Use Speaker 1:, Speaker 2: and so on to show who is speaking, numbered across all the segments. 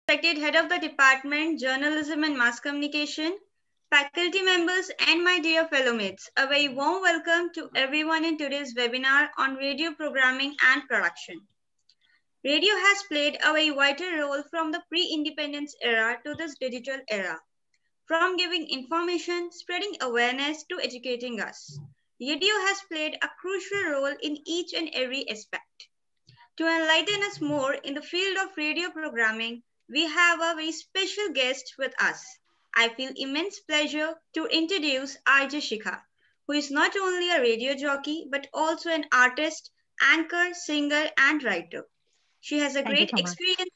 Speaker 1: Respected Head of the Department, Journalism and Mass Communication, faculty members, and my dear fellow mates, a very warm welcome to everyone in today's webinar on radio programming and production. Radio has played a very vital role from the pre-independence era to this digital era, from giving information, spreading awareness, to educating us. Radio has played a crucial role in each and every aspect. To enlighten us more in the field of radio programming, we have a very special guest with us. I feel immense pleasure to introduce RJ Shikha, who is not only a radio jockey, but also an artist, anchor, singer, and writer. She has a great experience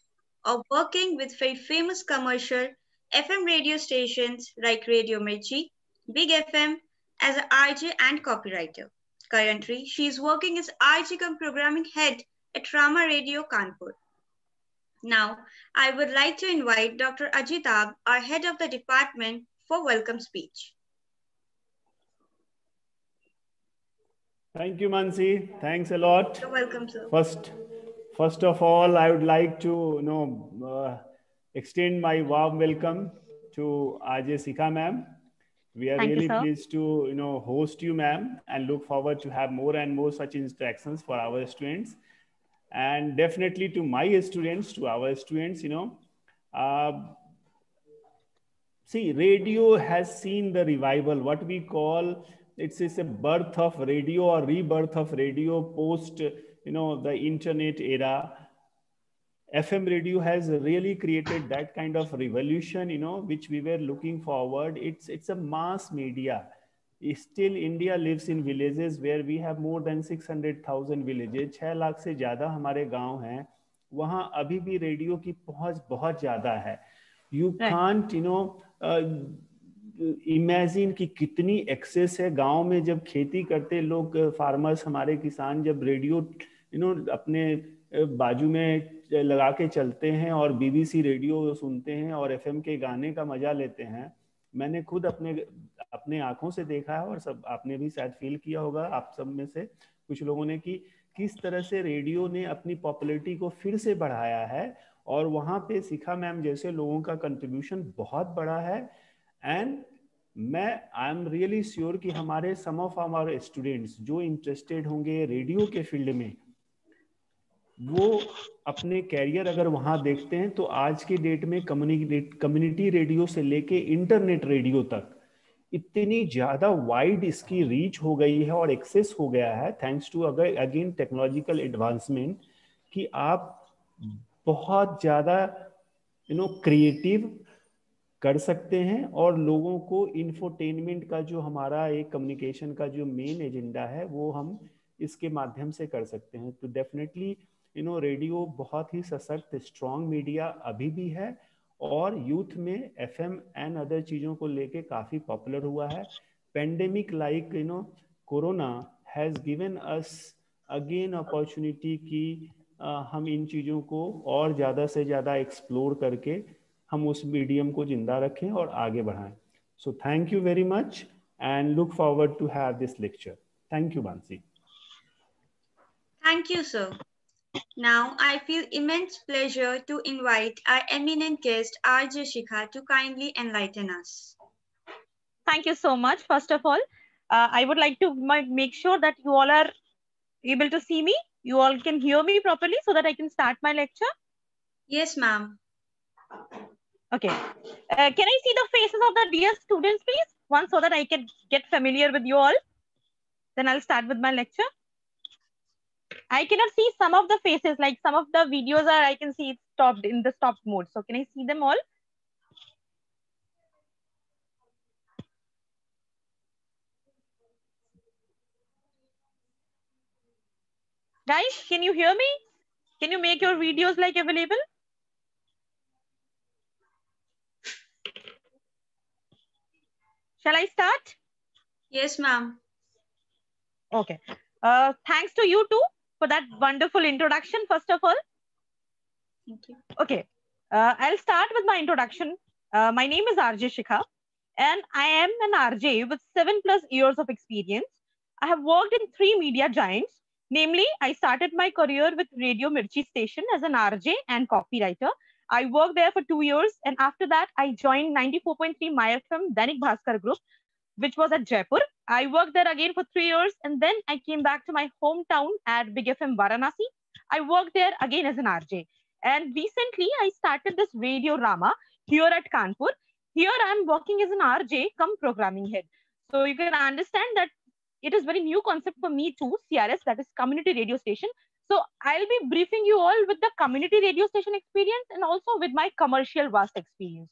Speaker 1: of working with very famous commercial FM radio stations like Radio Mirchi, Big FM, as an RJ and copywriter. Currently, she is working as RJ cum programming head at Rama Radio Kanpur. Now, I would like to invite Dr. Ajitab, our head of the department, for welcome speech.
Speaker 2: Thank you, Mansi. Thanks a lot.
Speaker 1: You're welcome, sir.
Speaker 2: First of all, I would like to extend my warm welcome to RJ Shikha ma'am. We are really pleased to host you, ma'am, and look forward to have more and more such interactions for our students. And definitely to my students, to our students, see, radio has seen the revival, what we call, it's a birth of radio or rebirth of radio post, the internet era. FM radio has really created that kind of revolution, which we were looking forward. It's a mass media. Still, India lives in villages where we have more than 600,000 villages. 6 lakh से ज़्यादा हमारे गांव हैं. वहाँ अभी भी radio की पहुँच बहुत ज़्यादा है. You can't, imagine कि कितनी एक्सेस है गांव में. जब खेती करते लोग, फार्मर्स, हमारे किसान, जब रेडियो, अपने बाजू में लगा के चलते हैं और BBC रेडियो सुनते हैं और FM के गाने का मजा लेते हैं. मैंने खुद अपने आंखों से देखा है और सब आपने भी शायद फील किया होगा, आप सब में से कुछ लोगों ने, कि किस तरह से रेडियो ने अपनी पॉपुलैरिटी को फिर से बढ़ाया है. और वहाँ पे शिखा मैम जैसे लोगों का कंट्रीब्यूशन बहुत बड़ा है. And I am really sure कि हमारे सम ऑफ आवर स्टूडेंट्स जो इंटरेस्टेड होंगे रेडियो के फील्ड में, वो अपने कैरियर अगर वहाँ देखते हैं तो आज की डेट में कम्युनिटी रेडियो से लेके इंटरनेट रेडियो तक इतनी ज़्यादा वाइड इसकी रीच हो गई है और एक्सेस हो गया है, thanks to again technological advancement, कि आप बहुत ज़्यादा क्रिएटिव कर सकते हैं और लोगों को इंफोटेनमेंट का जो हमारा एक कम्युनिकेशन का जो मेन एजेंडा है वो हम इसके माध्यम से कर सकते हैं. तो डेफिनेटली रेडियो बहुत ही सशक्त स्ट्रॉन्ग मीडिया अभी भी है और यूथ में FM एंड अदर चीज़ों को लेके काफ़ी पॉपुलर हुआ है. Pandemic like corona has given us again opportunity कि हम इन चीज़ों को और ज़्यादा से ज़्यादा एक्सप्लोर करके हम उस मीडियम को जिंदा रखें और आगे बढ़ाएं. So thank you very much and look forward to have this lecture. Thank you, Mansi.
Speaker 1: Thank you, sir. Now, I feel immense pleasure to invite our eminent guest, RJ Shikha, to kindly enlighten us.
Speaker 3: Thank you so much. First of all, I would like to make sure that you all are able to see me. You all can hear me properly so that I can start my lecture.
Speaker 1: Yes, ma'am.
Speaker 3: Okay. Can I see the faces of the dear students, please? Once, so that I can get familiar with you all. Then I'll start with my lecture. I cannot see some of the faces, like some of the videos are, I can see it's stopped in the stopped mode. So can I see them all? Guys, can you hear me? Can you make your videos like available? Shall I start?
Speaker 1: Yes, ma'am.
Speaker 3: Okay. Thanks to you too for that wonderful introduction, first of all.
Speaker 1: Thank you.
Speaker 3: Okay. I'll start with my introduction. My name is RJ Shikha, and I am an RJ with 7+ years of experience. I have worked in 3 media giants. Namely, I started my career with Radio Mirchi station as an RJ and copywriter. I worked there for 2 years, and after that, I joined 94.3 My FM Dainik Bhaskar Group, which was at Jaipur. I worked there again for 3 years, and then I came back to my hometown at Big FM Varanasi. I worked there again as an RJ. And recently, I started this Radio Rama here at Kanpur. Here, I'm working as an RJ come programming head. So you can understand that it is very new concept for me too, CRS, that is community radio station. So I'll be briefing you all with the community radio station experience and also with my commercial vast experience.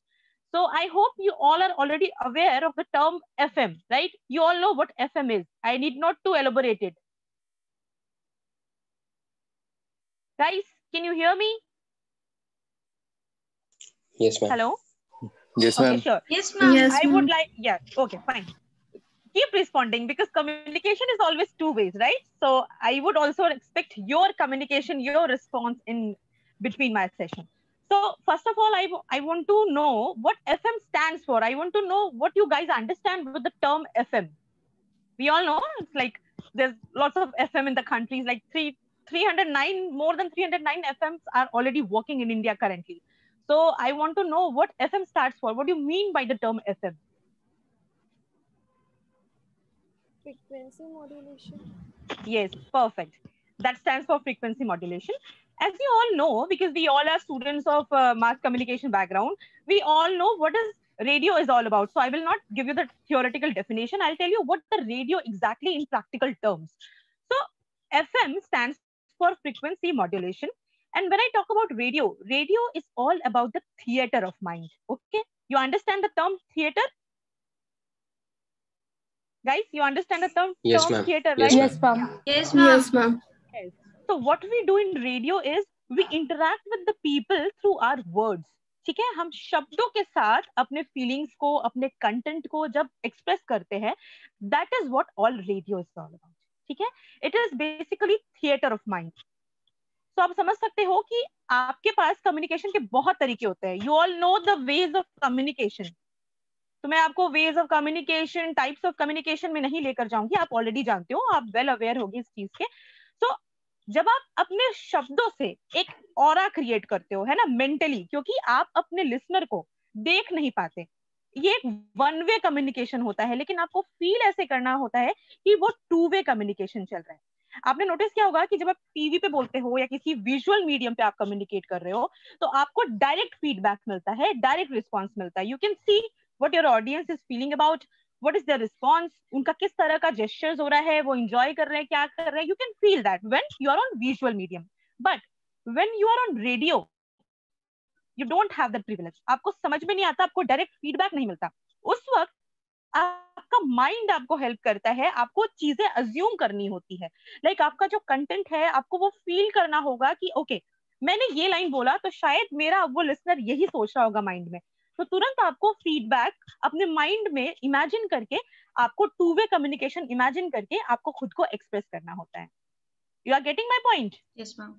Speaker 3: So I hope you all are already aware of the term FM, right? You all know what FM is. I need not to elaborate it. Guys, can you hear me?
Speaker 4: Yes, ma'am.
Speaker 3: Hello?
Speaker 4: Yes, ma'am.
Speaker 3: Okay, sure.
Speaker 1: Yes, ma'am.
Speaker 5: Yes,
Speaker 3: I would like, yeah, okay, fine. Keep responding because communication is always 2 ways, right? So I would also expect your communication, your response in between my session. So first of all, I want to know what FM stands for. I want to know what you guys understand with the term FM. We all know it's like there's lots of FM in the countries, like 309, more than 309 FMs are already working in India currently. So I want to know what FM stands for. What do you mean by the term FM?
Speaker 5: Frequency modulation.
Speaker 3: Yes, perfect. That stands for frequency modulation. As you all know, because we all are students of mass communication background, we all know what is radio is all about. So I will not give you the theoretical definition. I'll tell you what the radio exactly in practical terms. So FM stands for frequency modulation. And when I talk about radio, radio is all about the theater of mind. Okay, you understand the term theater? Guys, you understand the term,
Speaker 4: Yes,
Speaker 3: term
Speaker 4: ma'am.
Speaker 3: theater,
Speaker 4: Yes,
Speaker 3: right?
Speaker 5: Yes, ma'am.
Speaker 1: Yes, ma'am.
Speaker 5: Yes, ma'am.
Speaker 3: Yes. So what we do in radio is we interact with the people through our words. ठीक है, हम शब्दों के साथ अपने feelings को, अपने content को जब एक्सप्रेस करते हैं, that is what all radio is all about. ठीक है, it is basically theater of mind. तो आप समझ सकते हो कि आपके पास कम्युनिकेशन के बहुत तरीके होते हैं. You all know the ways of communication. तो मैं आपको ways of communication, types of communication में नहीं लेकर जाऊंगी, आप ऑलरेडी जानते हो, आप वेल अवेयर होगी इस चीज के. तो जब आप अपने शब्दों से एक ऑरा क्रिएट करते हो, है ना, मेंटली, क्योंकि आप अपने लिसनर को देख नहीं पाते, ये एक वन वे कम्युनिकेशन होता है, लेकिन आपको फील ऐसे करना होता है कि वो 2 वे कम्युनिकेशन चल रहा है. आपने नोटिस किया होगा कि जब आप टीवी पे बोलते हो या किसी विजुअल मीडियम पे आप कम्युनिकेट कर रहे हो, तो आपको डायरेक्ट फीडबैक मिलता है, डायरेक्ट रिस्पॉन्स मिलता है. You can see what your audience is feeling about, what is their response, उनका किस तरह का gestures हो रहा है, वो enjoy कर रहे हैं, क्या कर रहे हैं. You can feel that when you are on visual medium. But when you are on radio, you don't have that privilege. आपको समझ में नहीं आता, आपको direct feedback नहीं मिलता. उस वक्त आपका माइंड आपको हेल्प करता है, आपको चीजें अज्यूम करनी होती है. लाइक आपका जो कंटेंट है, आपको वो फील करना होगा कि ओके, मैंने ये लाइन बोला तो शायद मेरा वो लिसनर यही सोच रहा होगा माइंड में. तो तुरंत आपको फीडबैक अपने माइंड में इमेजिन करके, आपको 2 वे कम्युनिकेशन इमेजिन करके आपको खुद को एक्सप्रेस करना होता है. You are getting my point?
Speaker 1: Yes, ma'am.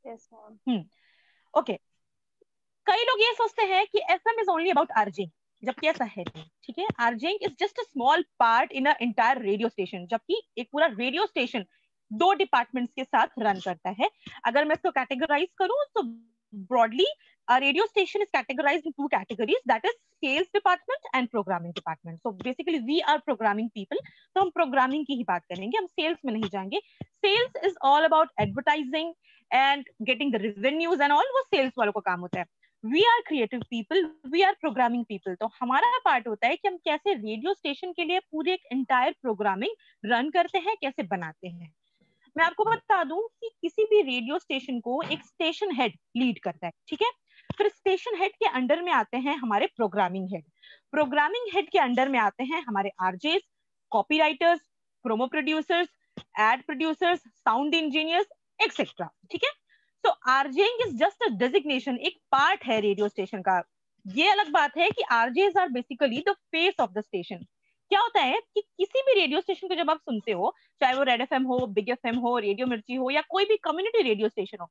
Speaker 5: Yes, ma'am.
Speaker 3: Okay. कई लोग ये सोचते हैं कि FM is only about RJing, जबकि ऐसा है नहीं. ठीक है, RJing is just a small part in a entire radio station, जबकि एक पूरा रेडियो स्टेशन 2 डिपार्टमेंट्स के साथ रन करता है. अगर मैं इसको कैटेगराइज करूं तो broadly a radio station is categorized in 2 categories, that is sales department and programming department. So basically we are programming people, तो हम programming की ही बात करेंगे, हम sales में नहीं जाएंगे. Sales is all about advertising and getting the revenues and all, वो sales वालों का काम होता है. We are creative people, we are programming people. तो हमारा पार्ट होता है कि हम कैसे रेडियो स्टेशन के लिए पूरे एक entire programming रन करते हैं, कैसे बनाते हैं. मैं आपको बता दूं कि किसी भी रेडियो स्टेशन को एक स्टेशन हेड लीड करता है. ठीक है, फिर स्टेशन हेड के अंडर में आते हैं हमारे प्रोग्रामिंग हेड. प्रोग्रामिंग हेड के अंडर में आते हैं हमारे RJs, copywriters, promo producers, ad producers, sound engineers, etcetera. ठीक है, तो RJing is just a designation, एक पार्ट है रेडियो स्टेशन का. ये अलग बात है कि RJs are basically the face of the station. क्या होता है कि किसी भी रेडियो स्टेशन को जब आप सुनते हो, चाहे वो रेड एफएम हो, बिग एफएम हो, रेडियो मिर्ची हो, या कोई भी कम्युनिटी रेडियो स्टेशन हो,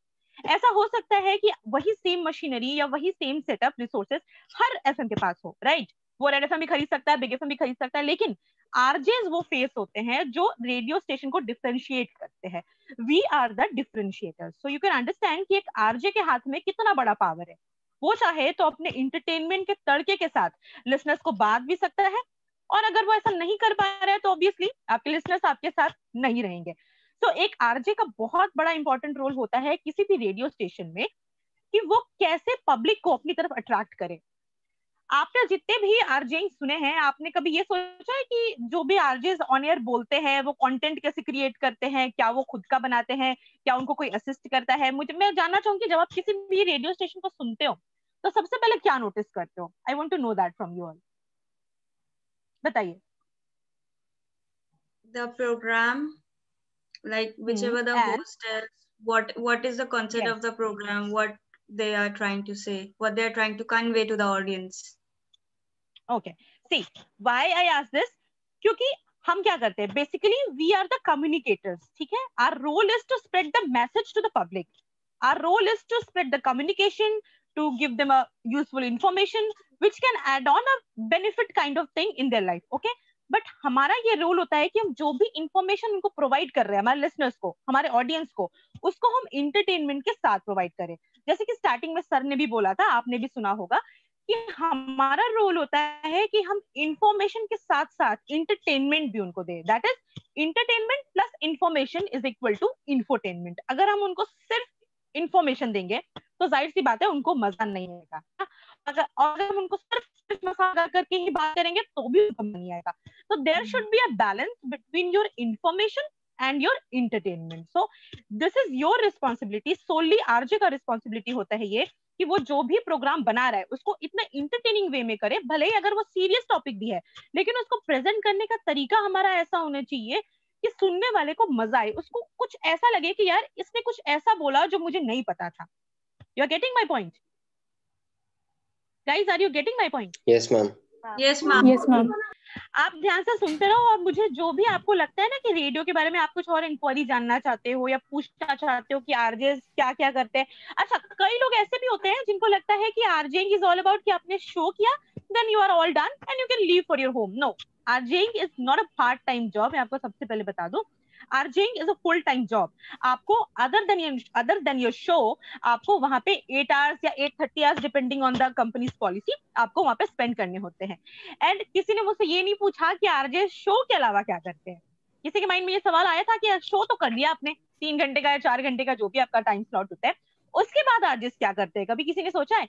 Speaker 3: ऐसा हो सकता है कि वही सेम मशीनरी या वही सेम सेटअप रिसोर्सेज हर एफएम के पास हो, राइट? वो रेड एफएम भी खरीद सकता है, बिग एफएम भी खरीद सकता है, लेकिन आरजेस वो फेस होते हैं जो रेडियो स्टेशन को डिफरेंशिएट करते हैं. We are the differentiators. So you can understand कि एक आरजे के हाथ में कितना बड़ा पावर है. वो चाहे तो अपने इंटरटेनमेंट के तड़के के साथ लिसनर्स को बांध भी सकता है, और अगर वो ऐसा नहीं कर पा रहा है तो ऑब्वियसली आपके लिसनर्स आपके साथ नहीं रहेंगे. तो एक आरजे का बहुत बड़ा इंपॉर्टेंट रोल होता है किसी भी रेडियो स्टेशन में कि वो कैसे पब्लिक को अपनी तरफ अट्रैक्ट करे. आपने जितने भी आरजे सुने हैं, आपने कभी ये सोचा है कि जो भी आरजेस ऑन एयर बोलते हैं वो कंटेंट कैसे क्रिएट करते हैं? क्या वो खुद का बनाते हैं? क्या उनको कोई असिस्ट करता है? मैं जानना चाहूंगी, जब आप किसी भी रेडियो स्टेशन को सुनते हो तो सबसे पहले क्या नोटिस करते हो? I want to know that from you all. बताइए.
Speaker 1: The program, like whichever the host is, what is the concept of the program, what they are trying to say, what they are trying to convey to the audience.
Speaker 3: Okay, see why I ask this, क्योंकि हम क्या करते हैं, basically we are the communicators. ठीक है, our role is to spread the message to the public. Our role is to spread the communication, to give them a useful information which can add on a benefit kind of thing in their life. Okay, but हमारा ये role होता है कि हम जो भी information उनको provide कर रहे हैं, हमारे लिसनर्स को, हमारे ऑडियंस को, उसको हम इंटरटेनमेंट के साथ प्रोवाइड करें. जैसे कि स्टार्टिंग में सर ने भी बोला था, आपने भी सुना होगा कि हमारा रोल होता है कि हम इंफॉर्मेशन के साथ साथ इंटरटेनमेंट भी उनको दें. That is entertainment plus information is equal to infotainment. अगर हम उनको सिर्फ इंफॉर्मेशन देंगे तो जाहिर सी बात है उनको मजा नहीं आएगा. अगर हम उनको सिर्फ मसाला करके ही बात करेंगे तो भी उनको नहीं आएगा. तो there should be a balance between your information and your entertainment. So this is your responsibility. So only RJ का रिस्पॉन्सिबिलिटी होता है ये कि वो जो भी प्रोग्राम बना रहा है उसको इतना इंटरटेनिंग वे में करे. भले ही अगर वो सीरियस टॉपिक भी है, लेकिन उसको प्रेजेंट करने का तरीका हमारा ऐसा होना चाहिए कि सुनने वाले को मजा आए, उसको कुछ ऐसा लगे कि यार इसने कुछ ऐसा बोला जो मुझे नहीं पता था. You are getting my point guys? Are you getting my point?
Speaker 4: Yes ma'am.
Speaker 1: Yes, ma'am.
Speaker 5: Yes, ma'am.
Speaker 3: आप ध्यान से सुनते रहो, और मुझे जो भी आपको लगता है ना कि रेडियो के बारे में आप कुछ और इंक्वायरी जानना चाहते हो या पूछना चाहते हो कि आरजेस क्या क्या करते हैं. अच्छा, कई लोग ऐसे भी होते हैं जिनको लगता है कि आरजेइंग इज ऑल अबाउट कि आपने शो किया then you are all done and you can leave for your home. No, RJing is not a part time job. मैं आपको सबसे पहले बता दूं, RJing is a full time job. आपको अदर देन योर शो, आपको वहां पे 8 आवर्स या 8:30 hours depending on the company's policy आपको वहां पे स्पेंड करने होते हैं. एंड किसी ने मुझसे ये नहीं पूछा कि आरजे शो के अलावा क्या करते हैं. किसी के माइंड में ये सवाल आया था कि शो तो कर लिया आपने 3 घंटे का या 4 घंटे का, जो भी आपका टाइम स्लॉट होता है, उसके बाद आरजे क्या करते हैं? कभी किसी ने सोचा है?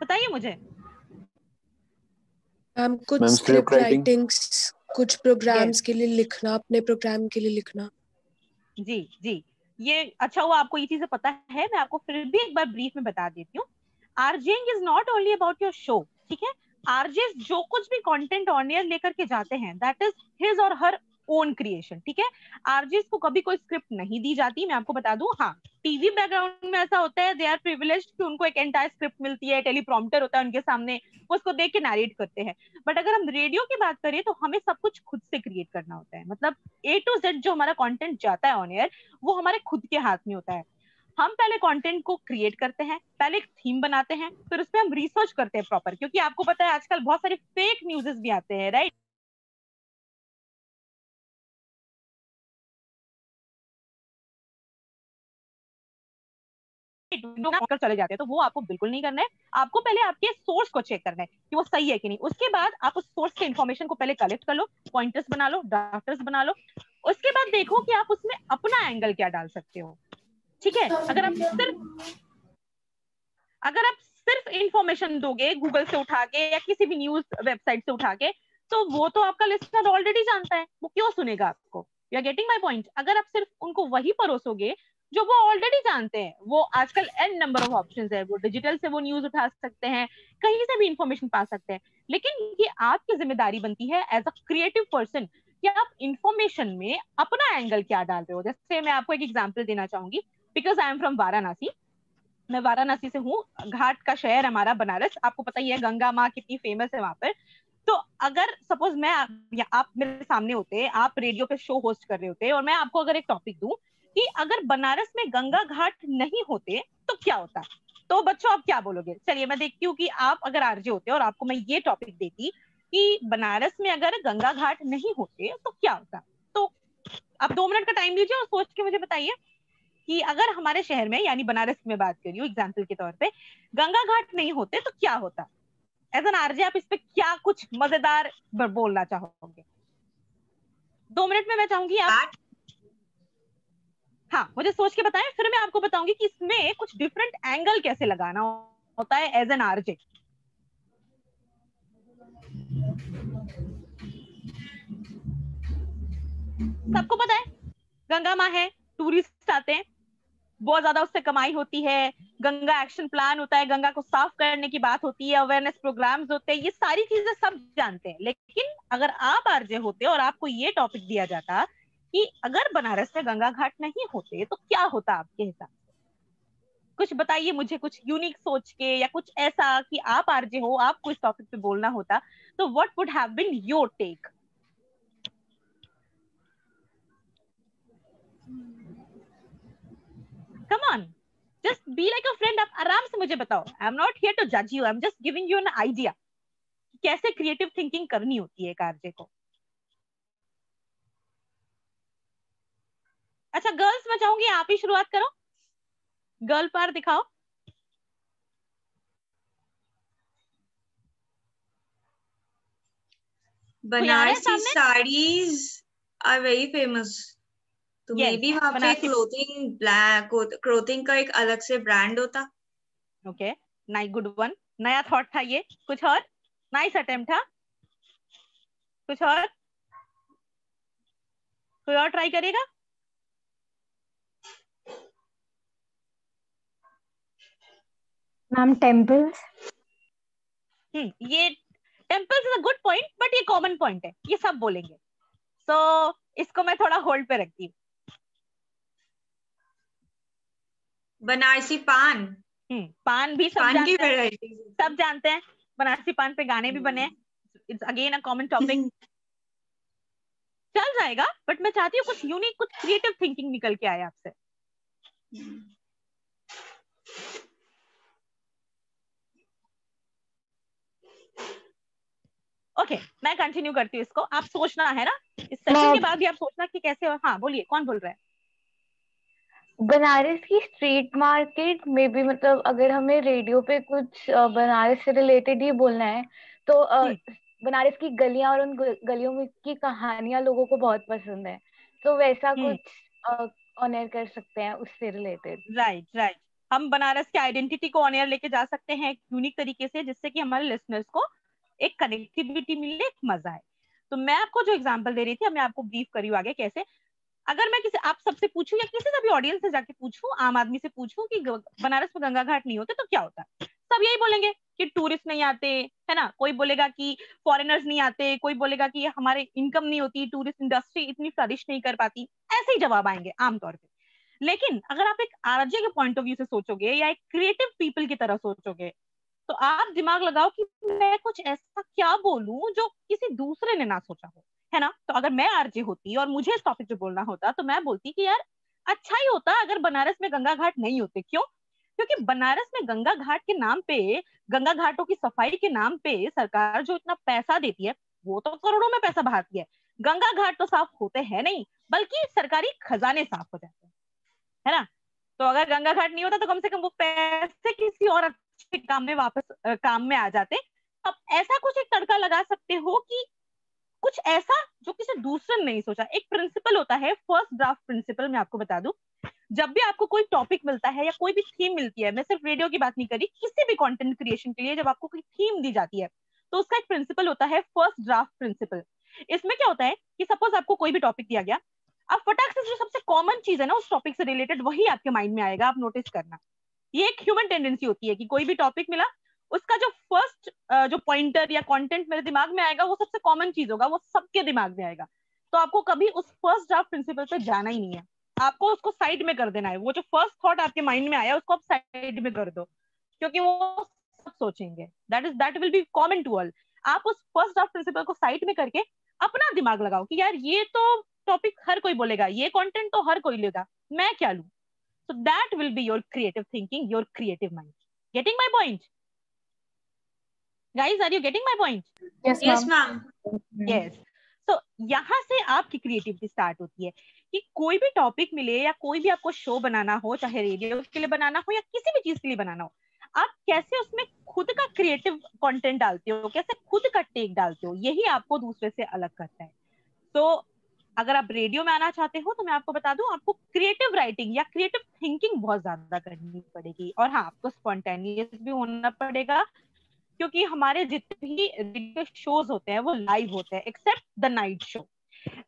Speaker 3: बताइए मुझे.
Speaker 5: कुछ स्क्रिप्ट राइटिंग्स, कुछ प्रोग्राम्स के लिए लिखना, अपने प्रोग्राम के लिए लिखना.
Speaker 3: जी जी, ये अच्छा हुआ आपको ये चीजें पता है. मैं आपको फिर भी एक बार ब्रीफ में बता देती हूँ. RJing is not only about your show. ठीक है, आरजेस जो कुछ भी कंटेंट ऑन एयर लेकर के जाते हैं दैट इज हिज और हर ओन क्रिएशन. ठीक है, आरजेस को कभी कोई स्क्रिप्ट नहीं दी जाती. मैं आपको बता दूं, हाँ, टीवी बैकग्राउंड में ऐसा होता है, दे आर प्रिविलेज्ड कि उनको एक एंटायर स्क्रिप्ट मिलती है, टेलीप्रॉम्प्टर होता है उनके सामने, वो उसको देख के नरेट करते हैं. बट अगर हम रेडियो की बात करें तो हमें सब कुछ खुद से क्रिएट करना होता है. मतलब A to Z जो हमारा कंटेंट जाता है ऑन एयर वो हमारे खुद के हाथ में होता है. हम पहले कंटेंट को क्रिएट करते हैं, पहले एक थीम बनाते हैं, फिर उस पर हम रिसर्च करते हैं प्रॉपर, क्योंकि आपको पता है आजकल बहुत सारे फेक न्यूज़ेस भी आते हैं, राइट? कर चले जाते हैं, तो वो आपको बिल्कुल नहीं करना है. आपको पहले आपके सोर्स को चेक करना है कि वो सही है कि नहीं. उसके बाद आप उस सोर्स के इंफॉर्मेशन को पहले कलेक्ट कर लो, पॉइंटर्स बना लो, ड्राफ्टर्स बना लो. उसके बाद देखो कि आप उसमें अपना एंगल क्या डाल सकते हो. ठीक है, अगर आप सिर्फ इंफॉर्मेशन दोगे गूगल से उठा के या किसी भी न्यूज वेबसाइट से उठा के, तो वो तो आपका लिसनर ऑलरेडी जानता है, वो क्यों सुनेगा आपको. You are getting my point? अगर आप सिर्फ उनको वही परोसोगे जो वो ऑलरेडी जानते हैं, वो आजकल एन नंबर ऑफ ऑप्शंस है, वो डिजिटल से वो न्यूज उठा सकते हैं, कहीं से भी इंफॉर्मेशन पा सकते हैं. लेकिन ये आपकी जिम्मेदारी बनती है एज अ क्रिएटिव पर्सन कि आप इंफॉर्मेशन में अपना एंगल क्या डाल रहे हो. जैसे मैं आपको एक एग्जांपल देना चाहूंगी, because I am from Varanasi. मैं वाराणसी से हूँ, घाट का शहर हमारा बनारस, आपको पता ही है गंगा माँ कितनी फेमस है वहां पर. तो अगर सपोज मैं आप मेरे सामने होते, आप रेडियो पे शो होस्ट कर रहे होते और मैं आपको अगर एक टॉपिक दूं कि अगर बनारस में गंगा घाट नहीं होते तो क्या होता, तो बच्चों आप क्या बोलोगे? चलिए मैं देखती हूँ कि आप अगर आरजे होते और आपको मैं ये टॉपिक देती कि बनारस में अगर गंगा घाट नहीं होते तो क्या होता, तो आप 2 मिनट का टाइम लीजिए और सोच के मुझे बताइए कि अगर हमारे शहर में, यानी बनारस में बात कर रही हूँ एग्जाम्पल के तौर पे, गंगा घाट नहीं होते तो क्या होता? एज एन आरजे आप इस पे क्या कुछ मजेदार बोलना चाहोगे? 2 मिनट में मैं चाहूंगी आप, हाँ मुझे सोच के बताएं, फिर मैं आपको बताऊंगी कि इसमें कुछ डिफरेंट एंगल कैसे लगाना होता है एज एन आरजे। सबको पता है गंगा माँ है, टूरिस्ट आते हैं, बहुत ज्यादा उससे कमाई होती है, गंगा एक्शन प्लान होता है, गंगा को साफ करने की बात होती है, अवेयरनेस प्रोग्राम्स होते हैं, ये सारी चीजें सब जानते हैं। लेकिन अगर आप आरजे होते और आपको ये टॉपिक दिया जाता कि अगर बनारस में गंगा घाट नहीं होते तो क्या होता आपके हिसाब से? कुछ बताइए मुझे, कुछ यूनिक सोच के, या कुछ ऐसा कि आप आरजे हो, आपको इस टॉपिक पे बोलना होता, तो what would have been your take? Come on, just be like a friend. आप आराम से मुझे बताओ. I'm not here to judge you. I'm just giving you an idea. कैसे क्रिएटिव थिंकिंग करनी होती है एक आरजे को. अच्छा गर्ल्स, मैं चाहूंगी आप ही शुरुआत करो. गर्ल पार दिखाओ.
Speaker 1: Banarasi saris are very famous. तो मे बी वहाँ पे क्लोथिंग का एक अलग से ब्रांड होता.
Speaker 3: Okay, nice, good one. नया थॉट था ये. कुछ और? नाइस अटेम्प्ट था. कुछ और? कोई और ट्राई करेगा?
Speaker 6: Ma'am temples.
Speaker 3: ये temples is a good point, but ये कॉमन पॉइंट है, ये सब बोलेंगे, तो इसको मैं थोड़ा होल्ड पे रखती हूँ.
Speaker 1: बनारसी पान.
Speaker 3: पान भी सब जानते हैं, सब जानते हैं. बनारसी पान पे गाने भी बने. It's again a common topic. चल जाएगा, बट मैं चाहती हूँ कुछ यूनिक, कुछ क्रिएटिव थिंकिंग निकल के आए आपसे. ओके, मैं कंटिन्यू करती हूँ इसको. आप सोचना है ना, इस सेशन के बाद भी आप सोचना कि कैसे. हाँ बोलिए, कौन बोल रहा है?
Speaker 6: बनारस की स्ट्रीट मार्केट में भी, मतलब अगर हमें रेडियो पे कुछ बनारस से रिलेटेड ही बोलना है तो बनारस की गलियां और उन गलियों में की कहानियां लोगों को बहुत पसंद है, तो वैसा कुछ ऑनर कर सकते हैं उससे रिलेटेड.
Speaker 3: Right right. हम बनारस की आइडेंटिटी को ऑनर लेके जा सकते हैं यूनिक तरीके से, जिससे कि हमारे लिसनर्स को एक कनेक्टिविटी मिले, एक मजा है. तो मैं आपको जो एग्जांपल दे रही थी, मैं आपको ब्रीफ करी हूँ आगे कैसे. अगर मैं किसी आप सबसे पूछूं या किसी से भी ऑडियंस से जाके पूछूं, आम आदमी से पूछूं कि बनारस में गंगा घाट नहीं होते तो क्या होता, सब यही बोलेंगे कि टूरिस्ट नहीं आते, है ना. कोई बोलेगा कि फॉरेनर्स नहीं आते, कोई बोलेगा कि हमारे इनकम नहीं होती, टूरिस्ट इंडस्ट्री इतनी फ्लरिश नहीं कर पाती. ऐसे ही जवाब आएंगे आमतौर पे. लेकिन अगर आप एक आरजे के पॉइंट ऑफ व्यू से सोचोगे या एक क्रिएटिव पीपल की तरह सोचोगे, तो आप दिमाग लगाओ कि मैं कुछ ऐसा क्या बोलूं जो किसी दूसरे ने ना सोचा हो, है ना. तो अगर मैं आरजे होती और मुझे इस टॉपिक पे बोलना होता, तो मैं बोलती कि यार अच्छा ही होता अगर बनारस में गंगा घाट नहीं होते. क्यों? क्योंकि बनारस में गंगा घाट के नाम पे, गंगा घाटों की सफाई के नाम पे सरकार जो इतना पैसा देती है, वो तो करोड़ों में पैसा बहाती है. गंगा घाट तो साफ होते हैं नहीं, बल्कि सरकारी खजाने साफ हो जाते हैं, है ना. तो अगर गंगा घाट नहीं होता तो कम से कम वो पैसे किसी और अच्छे काम में वापस काम में आ जाते. अब ऐसा कुछ एक तड़का लगा सकते हो कि कुछ ऐसा जो किसी दूसरे ने नहीं सोचा. एक प्रिंसिपल होता है, फर्स्ट ड्राफ्ट प्रिंसिपल. मैं आपको बता दूं, जब भी आपको कोई टॉपिक मिलता है या कोई भी थीम मिलती है, मैं सिर्फ रेडियो की बात नहीं करी, किसी भी कंटेंट क्रिएशन के लिए जब आपको कोई थीम दी जाती है, तो उसका एक प्रिंसिपल होता है, फर्स्ट ड्राफ्ट प्रिंसिपल. इसमें क्या होता है कि सपोज आपको कोई भी टॉपिक दिया गया, अब फटाक से जो सबसे कॉमन चीज है ना उस टॉपिक से रिलेटेड, वही आपके माइंड में आएगा. आप नोटिस करना, ये एक ह्यूमन टेंडेंसी होती है कि कोई भी टॉपिक मिला, उसका जो फर्स्ट जो पॉइंटर या कंटेंट मेरे दिमाग में आएगा, वो सबसे कॉमन चीज होगा, वो सबके दिमाग में आएगा. तो आपको कभी उस फर्स्ट ड्राफ्ट प्रिंसिपल पे जाना ही नहीं है, आपको उसको साइड में कर देना है. वो जो फर्स्ट थॉट आपके माइंड में आया उसको आप साइड में कर दो, क्योंकि वो सब सोचेंगे. That will be common to all. आप उस फर्स्ट ड्राफ्ट प्रिंसिपल को साइड में करके अपना दिमाग लगाओ कि यार ये तो टॉपिक हर कोई बोलेगा, ये कंटेंट तो हर कोई लेगा, मैं क्या लूं. So that will be your creative thinking, your creative mind. Getting my point? Guys, are you getting my point?
Speaker 1: Yes, ma'am.
Speaker 3: Yes. So यहाँ से आपकी क्रिएटिविटी स्टार्ट होती है कि कोई भी टॉपिक मिले या कोई भी आपको शो बनाना हो, चाहे रेडियो के लिए बनाना हो या किसी भी चीज के लिए बनाना हो, आप कैसे उसमें खुद का क्रिएटिव कंटेंट डालते हो, कैसे खुद का टेक डालते हो, यही आपको दूसरे से अलग करता है. तो अगर आप रेडियो में आना चाहते हो तो मैं आपको बता दूं, आपको क्रिएटिव राइटिंग या क्रिएटिव थिंकिंग बहुत ज्यादा करनी पड़ेगी. और हाँ, आपको स्पॉन्टेनियस भी होना पड़ेगा, क्योंकि हमारे जितने भी रेडियो शोज होते हैं वो लाइव होते हैं, except the night show.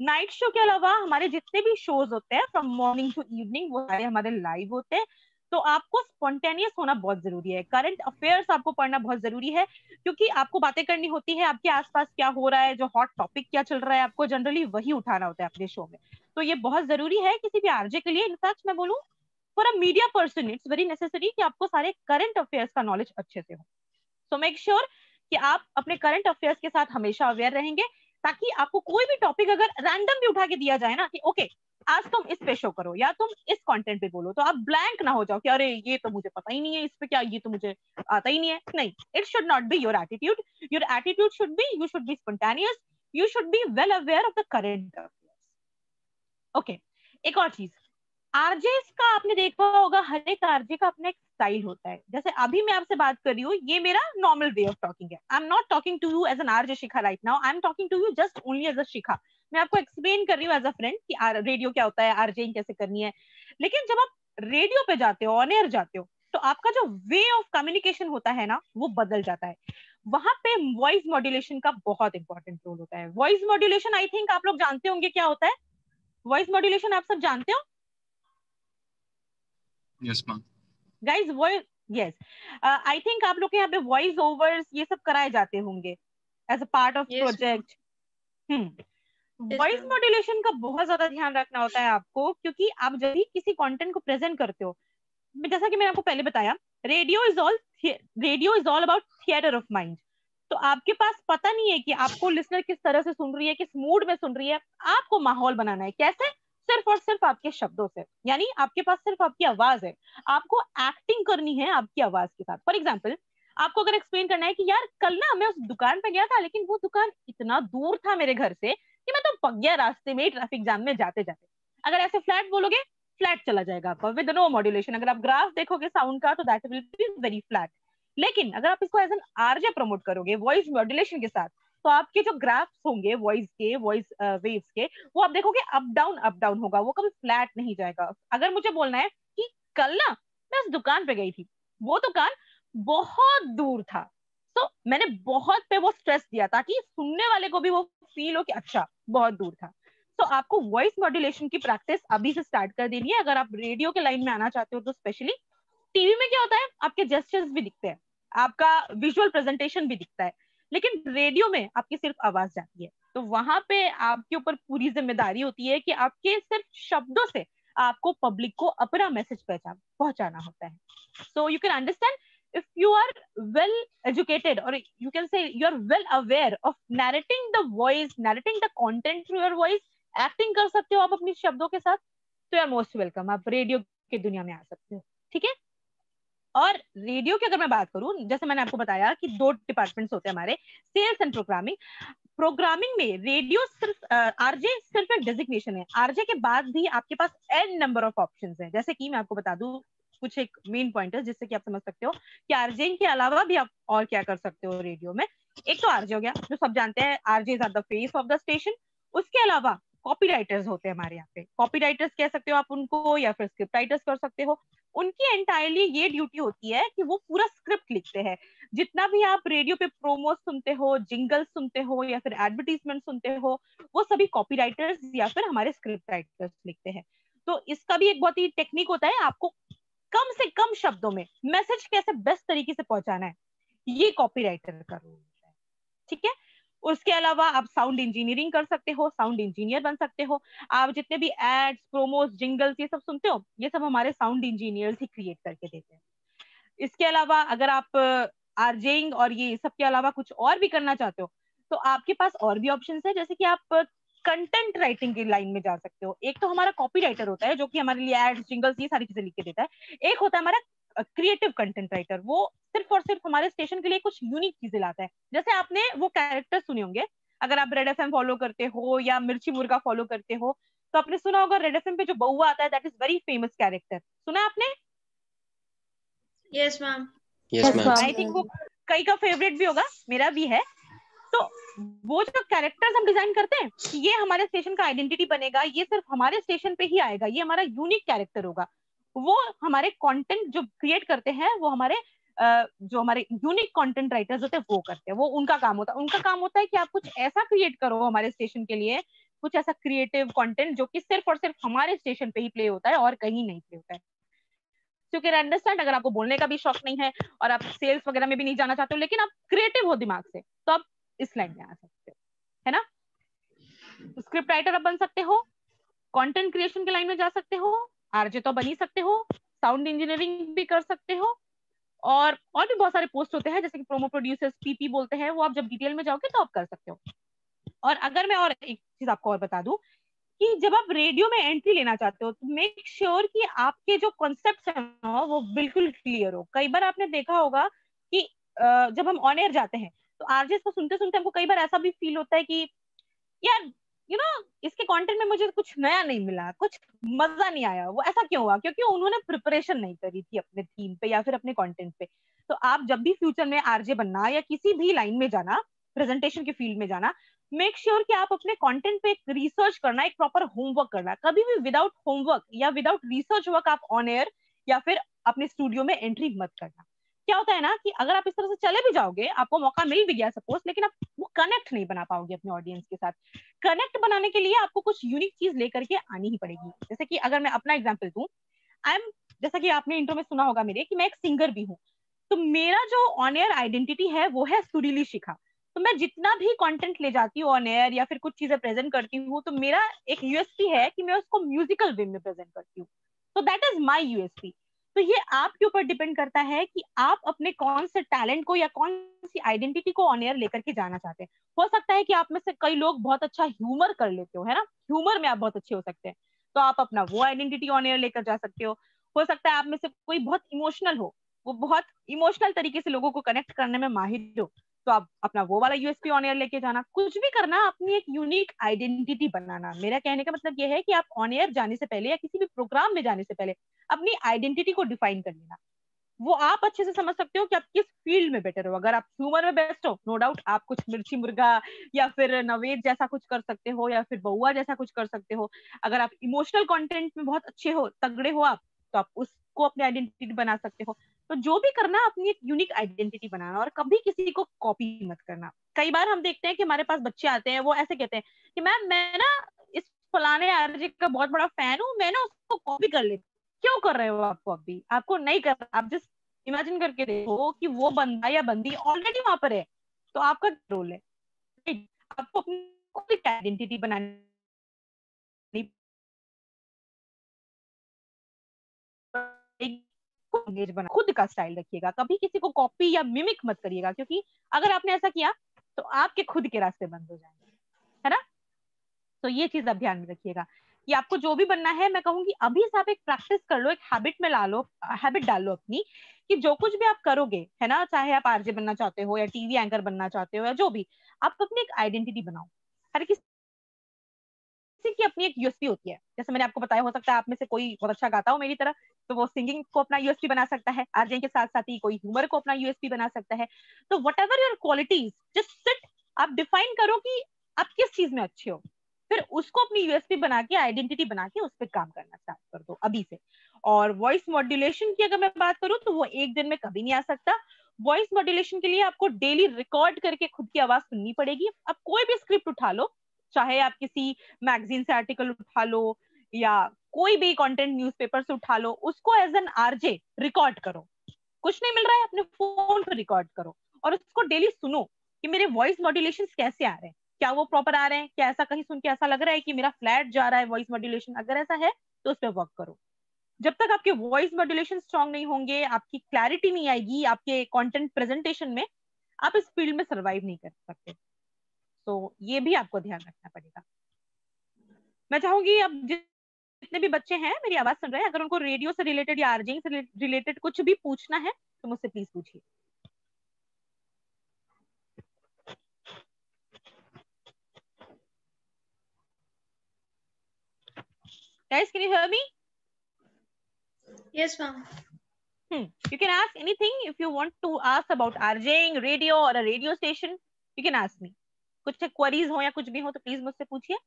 Speaker 3: Night show के अलावा हमारे जितने भी शोज होते हैं फ्रॉम मॉर्निंग टू इवनिंग, वो सारे हमारे लाइव होते हैं. तो आपको स्पॉन्टेनियस होना बहुत जरूरी है. करंट अफेयर्स आपको पढ़ना बहुत जरूरी है, क्योंकि आपको बातें करनी होती है, आपके आसपास क्या हो रहा है, जो हॉट टॉपिक क्या चल रहा है, आपको जनरली वही उठाना होता है अपने शो में. तो ये बहुत जरूरी है किसी भी आरजे के लिए. इनफैक्ट मैं बोलूं, for a media person it's very necessary कि आपको सारे करंट अफेयर्स का नॉलेज अच्छे से हो. सो मेक श्योर कि आप अपने करंट अफेयर्स के साथ हमेशा अवेयर रहेंगे, ताकि आपको कोई भी टॉपिक अगर रैंडम भी उठा के दिया जाए ना कि ओके आज तुम इस पे शो करो या तुम इस कंटेंट पे बोलो, तो आप ब्लैंक ना हो जाओ कि अरे ये तो मुझे पता ही नहीं है, इस पे क्या, ये तो मुझे आता ही नहीं है. नहीं, it should not be your attitude. Your attitude should be, you should be spontaneous, you should be well aware of the current affairs. Okay, एक और चीज, आरजेस का आपने देखा होगा, हर एक आरजे का अपना एक स्टाइल होता है. जैसे अभी मैं आपसे बात कर रही हूँ, ये मेरा नॉर्मल वे ऑफ टॉकिंग है. I am not talking to you as an RJ Shikha right now, I am talking to you just only as a Shikha. मैं आपको एक्सप्लेन कर रही हूँ एज अ फ्रेंड कि रेडियो क्या होता है, आरजेइंग कैसे करनी है. लेकिन जब आप रेडियो पे जाते हो, ऑन एयर जाते हो, तो आपका जो वे ऑफ कम्युनिकेशन होता है ना, वो बदल जाता है. वहां पे वॉइस मॉड्यूलेशन का बहुत इंपॉर्टेंट रोल होता है. वॉइस मॉड्यूलेशन आई थिंक आप लोग जानते होंगे क्या होता है. वॉइस मॉड्यूलेशन आप सब जानते हो?
Speaker 7: Yes, ma'am.
Speaker 3: Guys, voice, yes. I think आप लोग के यहाँ पे वॉइस ओवर्स ये सब कराए जाते होंगे as a part of project. Voice modulation का बहुत ज्यादा ध्यान रखना होता है आपको, क्योंकि आप जब भी किसी कंटेंट को प्रेजेंट करते हो, जैसा कि मैंने आपको पहले बताया, radio is all about theatre of mind. तो आपके पास पता नहीं है कि आपको लिसनर किस तरह से सुन रही है, किस मूड में सुन रही है. आपको माहौल बनाना है. कैसे? सिर्फ और सिर्फ आपके शब्दों से. यानी आपके पास सिर्फ आपकी आवाज है, आपको एक्टिंग करनी है आपकी आवाज के साथ. फॉर एग्जाम्पल, आपको अगर एक्सप्लेन करना है कि यार कल ना मैं उस दुकान पे गया था, लेकिन वो दुकान इतना दूर था मेरे घर से कि मैं तो पक गया रास्ते में, ट्रैफिक जाम में जाते जाते. अगर ऐसे फ्लैट बोलोगे, फ्लैट चला जाएगा आपका विद नो मॉड्यूलेशन. अगर आप ग्राफ देखोगे साउंड का, तो that will be very flat. लेकिन अगर आप इसको एज एन आरजे प्रमोट करोगे वॉइस मॉड्यूलेशन के साथ, तो आपके जो ग्राफ्स होंगे वॉइस वेव्स के, वो आप देखोगे अप डाउन होगा, वो कभी फ्लैट नहीं जाएगा. अगर मुझे बोलना है कि कल ना मैं उस दुकान पे गई थी, वो दुकान बहुत दूर था, तो मैंने बहुत पे वो स्ट्रेस दिया ताकि सुनने वाले को भी वो फील हो कि अच्छा बहुत दूर था. तो आपको वॉइस मॉड्यूलेशन की प्रैक्टिस अभी से स्टार्ट कर देनी है. अगर आप रेडियो के लाइन में आना चाहते हो तो स्पेशली. टीवी में क्या होता है, आपके जेस्चर्स भी दिखते हैं, आपका विजुअल प्रेजेंटेशन भी दिखता है, लेकिन रेडियो में आपकी सिर्फ आवाज जाती है. तो वहां पे आपके ऊपर पूरी जिम्मेदारी होती है कि आपके सिर्फ शब्दों से आपको पब्लिक को अपना मैसेज पहुंचाना होता है. सो you can understand, if you are well educated, or you can say you are well aware of narrating the content through your voice, acting कर सकते हो आप अपने शब्दों के साथ, तो यार मोस्ट वेलकम, आप रेडियो की दुनिया में आ सकते हो. ठीक है. और रेडियो की अगर मैं बात करूं, जैसे मैंने आपको बताया कि 2 डिपार्टमेंट्स होते हैं हमारे, सेल्स एंड प्रोग्रामिंग. प्रोग्रामिंग में रेडियो सिर्फ आरजे सिर्फ एक डेजिग्नेशन है. आरजे के बाद भी आपके पास n नंबर ऑफ ऑप्शंस हैं. जैसे कि मैं आपको बता दूं कुछ एक मेन पॉइंट है जिससे कि आप समझ सकते हो कि आरजे के अलावा भी आप और क्या कर सकते हो रेडियो में. एक तो आरजे हो गया, जो सब जानते हैं, RJ are the face of the station. उसके अलावा कॉपी राइटर्स होते हैं हमारे यहाँ पे. कॉपी राइटर्स कह सकते हो आप उनको, या फिर स्क्रिप्ट राइटर्स कर सकते हो. उनकी एंटायरली ये ड्यूटी होती है कि वो पूरा स्क्रिप्ट लिखते हैं. जितना भी आप रेडियो पे प्रोमो सुनते हो, जिंगल्स सुनते हो, या फिर एडवर्टीजमेंट सुनते हो, वो सभी कॉपी राइटर्स या फिर हमारे स्क्रिप्ट राइटर्स लिखते हैं. तो इसका भी एक बहुत ही टेक्निक होता है, आपको कम से कम शब्दों में मैसेज कैसे बेस्ट तरीके से पहुंचाना है, ये कॉपी राइटर का रोल होता है. ठीक है. उसके अलावा आप साउंड इंजीनियरिंग कर सकते हो, साउंड इंजीनियर बन सकते हो. आप जितने भी एड्स, प्रोमोस, जिंगल्स ये सब सुनते हो, ये सब हमारे साउंड इंजीनियर्स ही क्रिएट करके देते हैं. इसके अलावा अगर आप आरजेइंग और ये सब के अलावा कुछ और भी करना चाहते हो, तो आपके पास और भी ऑप्शंस है. जैसे कि आप कंटेंट राइटिंग की लाइन में जा सकते हो. एक तो हमारा कॉपी राइटर होता है जो कि हमारे लिए एड्स, जिंगल्स ये सारी चीजें लिख के देता है. एक होता है हमारा क्रिएटिव कंटेंट राइटर, वो सिर्फ और सिर्फ हमारे स्टेशन के लिए कुछ यूनिक चीजें लाता है। जैसे आपने वो कैरेक्टर सुने होंगे, अगर आप रेड एफएम फॉलो करते हो या मिर्ची मुर्गा फॉलो करते हो तो आपने सुना होगा रेड एफएम पे जो बउआ आता है, that is very famous character. सुना आपने?
Speaker 1: Yes ma'am.
Speaker 4: Yes ma'am.
Speaker 3: I think वो कई का फेवरेट भी होगा, मेरा भी है। तो वो जो कैरेक्टर्स हम डिजाइन करते हैं कि ये हमारे स्टेशन का आइडेंटिटी बनेगा, ये सिर्फ हमारे स्टेशन पे ही आएगा, ये हमारा यूनिक कैरेक्टर होगा, वो हमारे कंटेंट जो क्रिएट करते हैं वो हमारे जो हमारे यूनिक कंटेंट राइटर्स होते हैं वो करते हैं। वो उनका काम होता है। उनका काम होता है कि आप कुछ ऐसा क्रिएट करो हमारे स्टेशन के लिए, कुछ ऐसा क्रिएटिव कंटेंट जो कि सिर्फ और सिर्फ हमारे स्टेशन पे ही प्ले होता है और कहीं नहीं प्ले होता है। क्योंकि अंडरस्टैंड, अगर आपको बोलने का भी शौक नहीं है और आप सेल्स वगैरह में भी नहीं जाना चाहते हो, लेकिन आप क्रिएटिव हो दिमाग से, तो आप इस लाइन में आ सकते हो, है ना? स्क्रिप्ट राइटर आप बन सकते हो, कंटेंट क्रिएशन के लाइन में जा सकते हो, आरजे तो बन ही सकते हो, साउंड इंजीनियरिंग भी कर सकते हो, और भी बहुत सारे पोस्ट होते हैं जैसे कि प्रोमो प्रोड्यूसर्स, पीपी बोलते हैं, वो आप जब डिटेल में जाओगे तो आप कर सकते हो। और अगर मैं और एक चीज आपको और बता दूं कि जब आप रेडियो में एंट्री लेना चाहते हो तो मेक श्योर कि आपके जो कॉन्सेप्ट है ना वो बिल्कुल क्लियर हो। कई बार आपने देखा होगा कि जब हम ऑन एयर जाते हैं तो आरजेस को सुनते सुनते हमको कई बार ऐसा भी फील होता है कि यार इसके कंटेंट में मुझे कुछ नया नहीं मिला, कुछ मजा नहीं आया। वो ऐसा क्यों हुआ? क्योंकि उन्होंने प्रिपरेशन नहीं करी थी अपने थीम पे या फिर अपने कंटेंट पे। तो आप जब भी फ्यूचर में आरजे बनना या किसी भी लाइन में जाना, प्रेजेंटेशन के फील्ड में जाना, मेक श्योर कि आप अपने कंटेंट पे एक रिसर्च करना, एक प्रॉपर होमवर्क करना। कभी भी विदाउट होमवर्क या विदाउट रिसर्च वर्क आप ऑन एयर या फिर अपने स्टूडियो में एंट्री मत करना। क्या होता है ना कि अगर आप इस तरह से चले भी जाओगे, आपको मौका मिल भी गया सपोज, लेकिन आप वो कनेक्ट नहीं बना पाओगे अपने ऑडियंस के साथ। कनेक्ट बनाने के लिए आपको कुछ यूनिक चीज लेकर के आनी ही पड़ेगी। जैसे कि अगर मैं अपना एग्जांपल दूं, जैसा कि आपने इंट्रो में सुना होगा मेरे कि मैं एक सिंगर भी हूँ, तो मेरा जो ऑन एयर आइडेंटिटी है वो है सुरीली शिखा। तो मैं जितना भी कंटेंट ले जाती हूँ ऑन एयर या फिर कुछ चीजें प्रेजेंट करती हूँ, तो मेरा एक यूएसपी है कि मैं उसको म्यूजिकल वे में प्रेजेंट करती हूँ। तो दैट इज माई यूएसपी। तो ये आपके ऊपर डिपेंड करता है कि आप अपने कौन से टैलेंट को या कौन सी आइडेंटिटी को ऑन एयर लेकर के जाना चाहते हैं। हो सकता है कि आप में से कई लोग बहुत अच्छा ह्यूमर कर लेते हो, है ना, ह्यूमर में आप बहुत अच्छे हो सकते हैं, तो आप अपना वो आइडेंटिटी ऑन एयर लेकर जा सकते हो सकता है आप में से कोई बहुत इमोशनल हो, वो बहुत इमोशनल तरीके से लोगों को कनेक्ट करने में माहिर हो, तो आप अपना वो वाला यूएसपी ऑन एयर लेके जाना। कुछ भी करना, अपनी एक यूनिक आइडेंटिटी बनाना। मेरा कहने का मतलब ये है कि आप ऑन एयर जाने से पहले या किसी भी प्रोग्राम में जाने से पहले अपनी आइडेंटिटी को डिफाइन कर लेना। वो आप अच्छे से समझ सकते हो कि आप किस फील्ड में बेटर हो। अगर आप ह्यूमर में बेस्ट हो, नो डाउट आप कुछ मिर्ची मुर्गा या फिर नवेद जैसा कुछ कर सकते हो या फिर बउआ जैसा कुछ कर सकते हो। अगर आप इमोशनल कंटेंट में बहुत अच्छे हो, तगड़े हो आप, तो आप उसको अपनी आइडेंटिटी बना सकते हो। तो जो भी करना, अपनी एक यूनिक आइडेंटिटी बनाना, और कभी किसी को कॉपी मत करना। कई बार हम देखते हैं कि हमारे पास बच्चे आते हैं, वो ऐसे कहते हैं कि मैम मैं ना इस फलाने आरजे का बहुत बड़ा फैन हूँ, मैं ना उसको कॉपी कर लेती। क्यों कर रहे हो? आपको अभी आपको नहीं कर, आप जस्ट इमेजिन करके देखो कि वो बंदा या बंदी ऑलरेडी वहां पर है, तो आपका रोल है आपको अपनी आइडेंटिटी बनानी, खुद का स्टाइल रखिएगा। कभी किसी को कॉपी या मिमिक मत करिएगा, क्योंकि अगर आपने ऐसा किया तो आपके खुद के रास्ते बंद हो जाएंगे, है ना। तो ये चीज आप ध्यान में रखिएगा कि आपको जो भी बनना है, मैं कहूंगी अभी से आप एक प्रैक्टिस कर लो, एक हैबिट में ला लो, हैबिट डाल लो अपनी, कि जो कुछ भी आप करोगे, है ना, चाहे आप आरजे बनना चाहते हो या टीवी एंकर बनना चाहते हो या जो भी, आप अपनी एक आइडेंटिटी बनाओ। हर किसी की अपनी एक यूएसपी होती है। जैसे मैंने आपको बताया, हो सकता है आप में से कोई बहुत अच्छा गाता हो मेरी तरह, तो वो सिंगिंग को अपना यूएसपी बना सकता है। आरजे के साथ साथ ही कोई ह्यूमर को अपना यूएसपी बना सकता है। तो what ever your qualities, just sit, आप डिफाइन करो कि आप किस चीज में अच्छे हो, फिर उसको अपनी यूएसपी बना के, आइडेंटिटी बना के उस पर काम करना स्टार्ट कर दो अभी से। और वॉइस मॉड्यूलेशन की अगर मैं बात करूं तो वो एक दिन में कभी नहीं आ सकता। वॉइस मॉड्यूलेशन के लिए आपको डेली रिकॉर्ड करके खुद की आवाज सुननी पड़ेगी। आप कोई भी स्क्रिप्ट उठा लो, चाहे आप किसी मैगजीन से आर्टिकल उठा लो या कोई भी कंटेंट न्यूज़पेपर से उठा लो, उसको एज एन आरजे रिकॉर्ड करो। कुछ नहीं मिल रहा है, अपने फोन पर रिकॉर्ड करो और उसको डेली सुनो कि मेरे वॉइस मॉड्यूलेशन कैसे आ रहे हैं, क्या वो प्रॉपर आ रहे हैं, क्या ऐसा कहीं सुन के ऐसा लग रहा है कि मेरा फ्लैट जा रहा है वॉइस मॉड्यूलेशन। अगर ऐसा है तो उस पर वर्क करो। जब तक आपके वॉइस मॉड्यूलेशन स्ट्रांग नहीं होंगे, आपकी क्लैरिटी नहीं आएगी आपके कंटेंट प्रेजेंटेशन में, आप इस फील्ड में सर्वाइव नहीं कर सकते। तो ये भी आपको ध्यान रखना पड़ेगा। मैं चाहूंगी अब जितने भी बच्चे हैं मेरी आवाज सुन रहे हैं, अगर उनको रेडियो से रिलेटेड या आरजिंग से रिलेटेड कुछ भी पूछना है तो मुझसे प्लीज पूछिए। Guys, can you hear me?
Speaker 1: Yes, ma'am.
Speaker 3: You can ask anything if you want to ask about RJing, radio or a radio station. You can ask me. कुछ queries हो या कुछ भी हो तो प्लीज मुझसे पूछिए।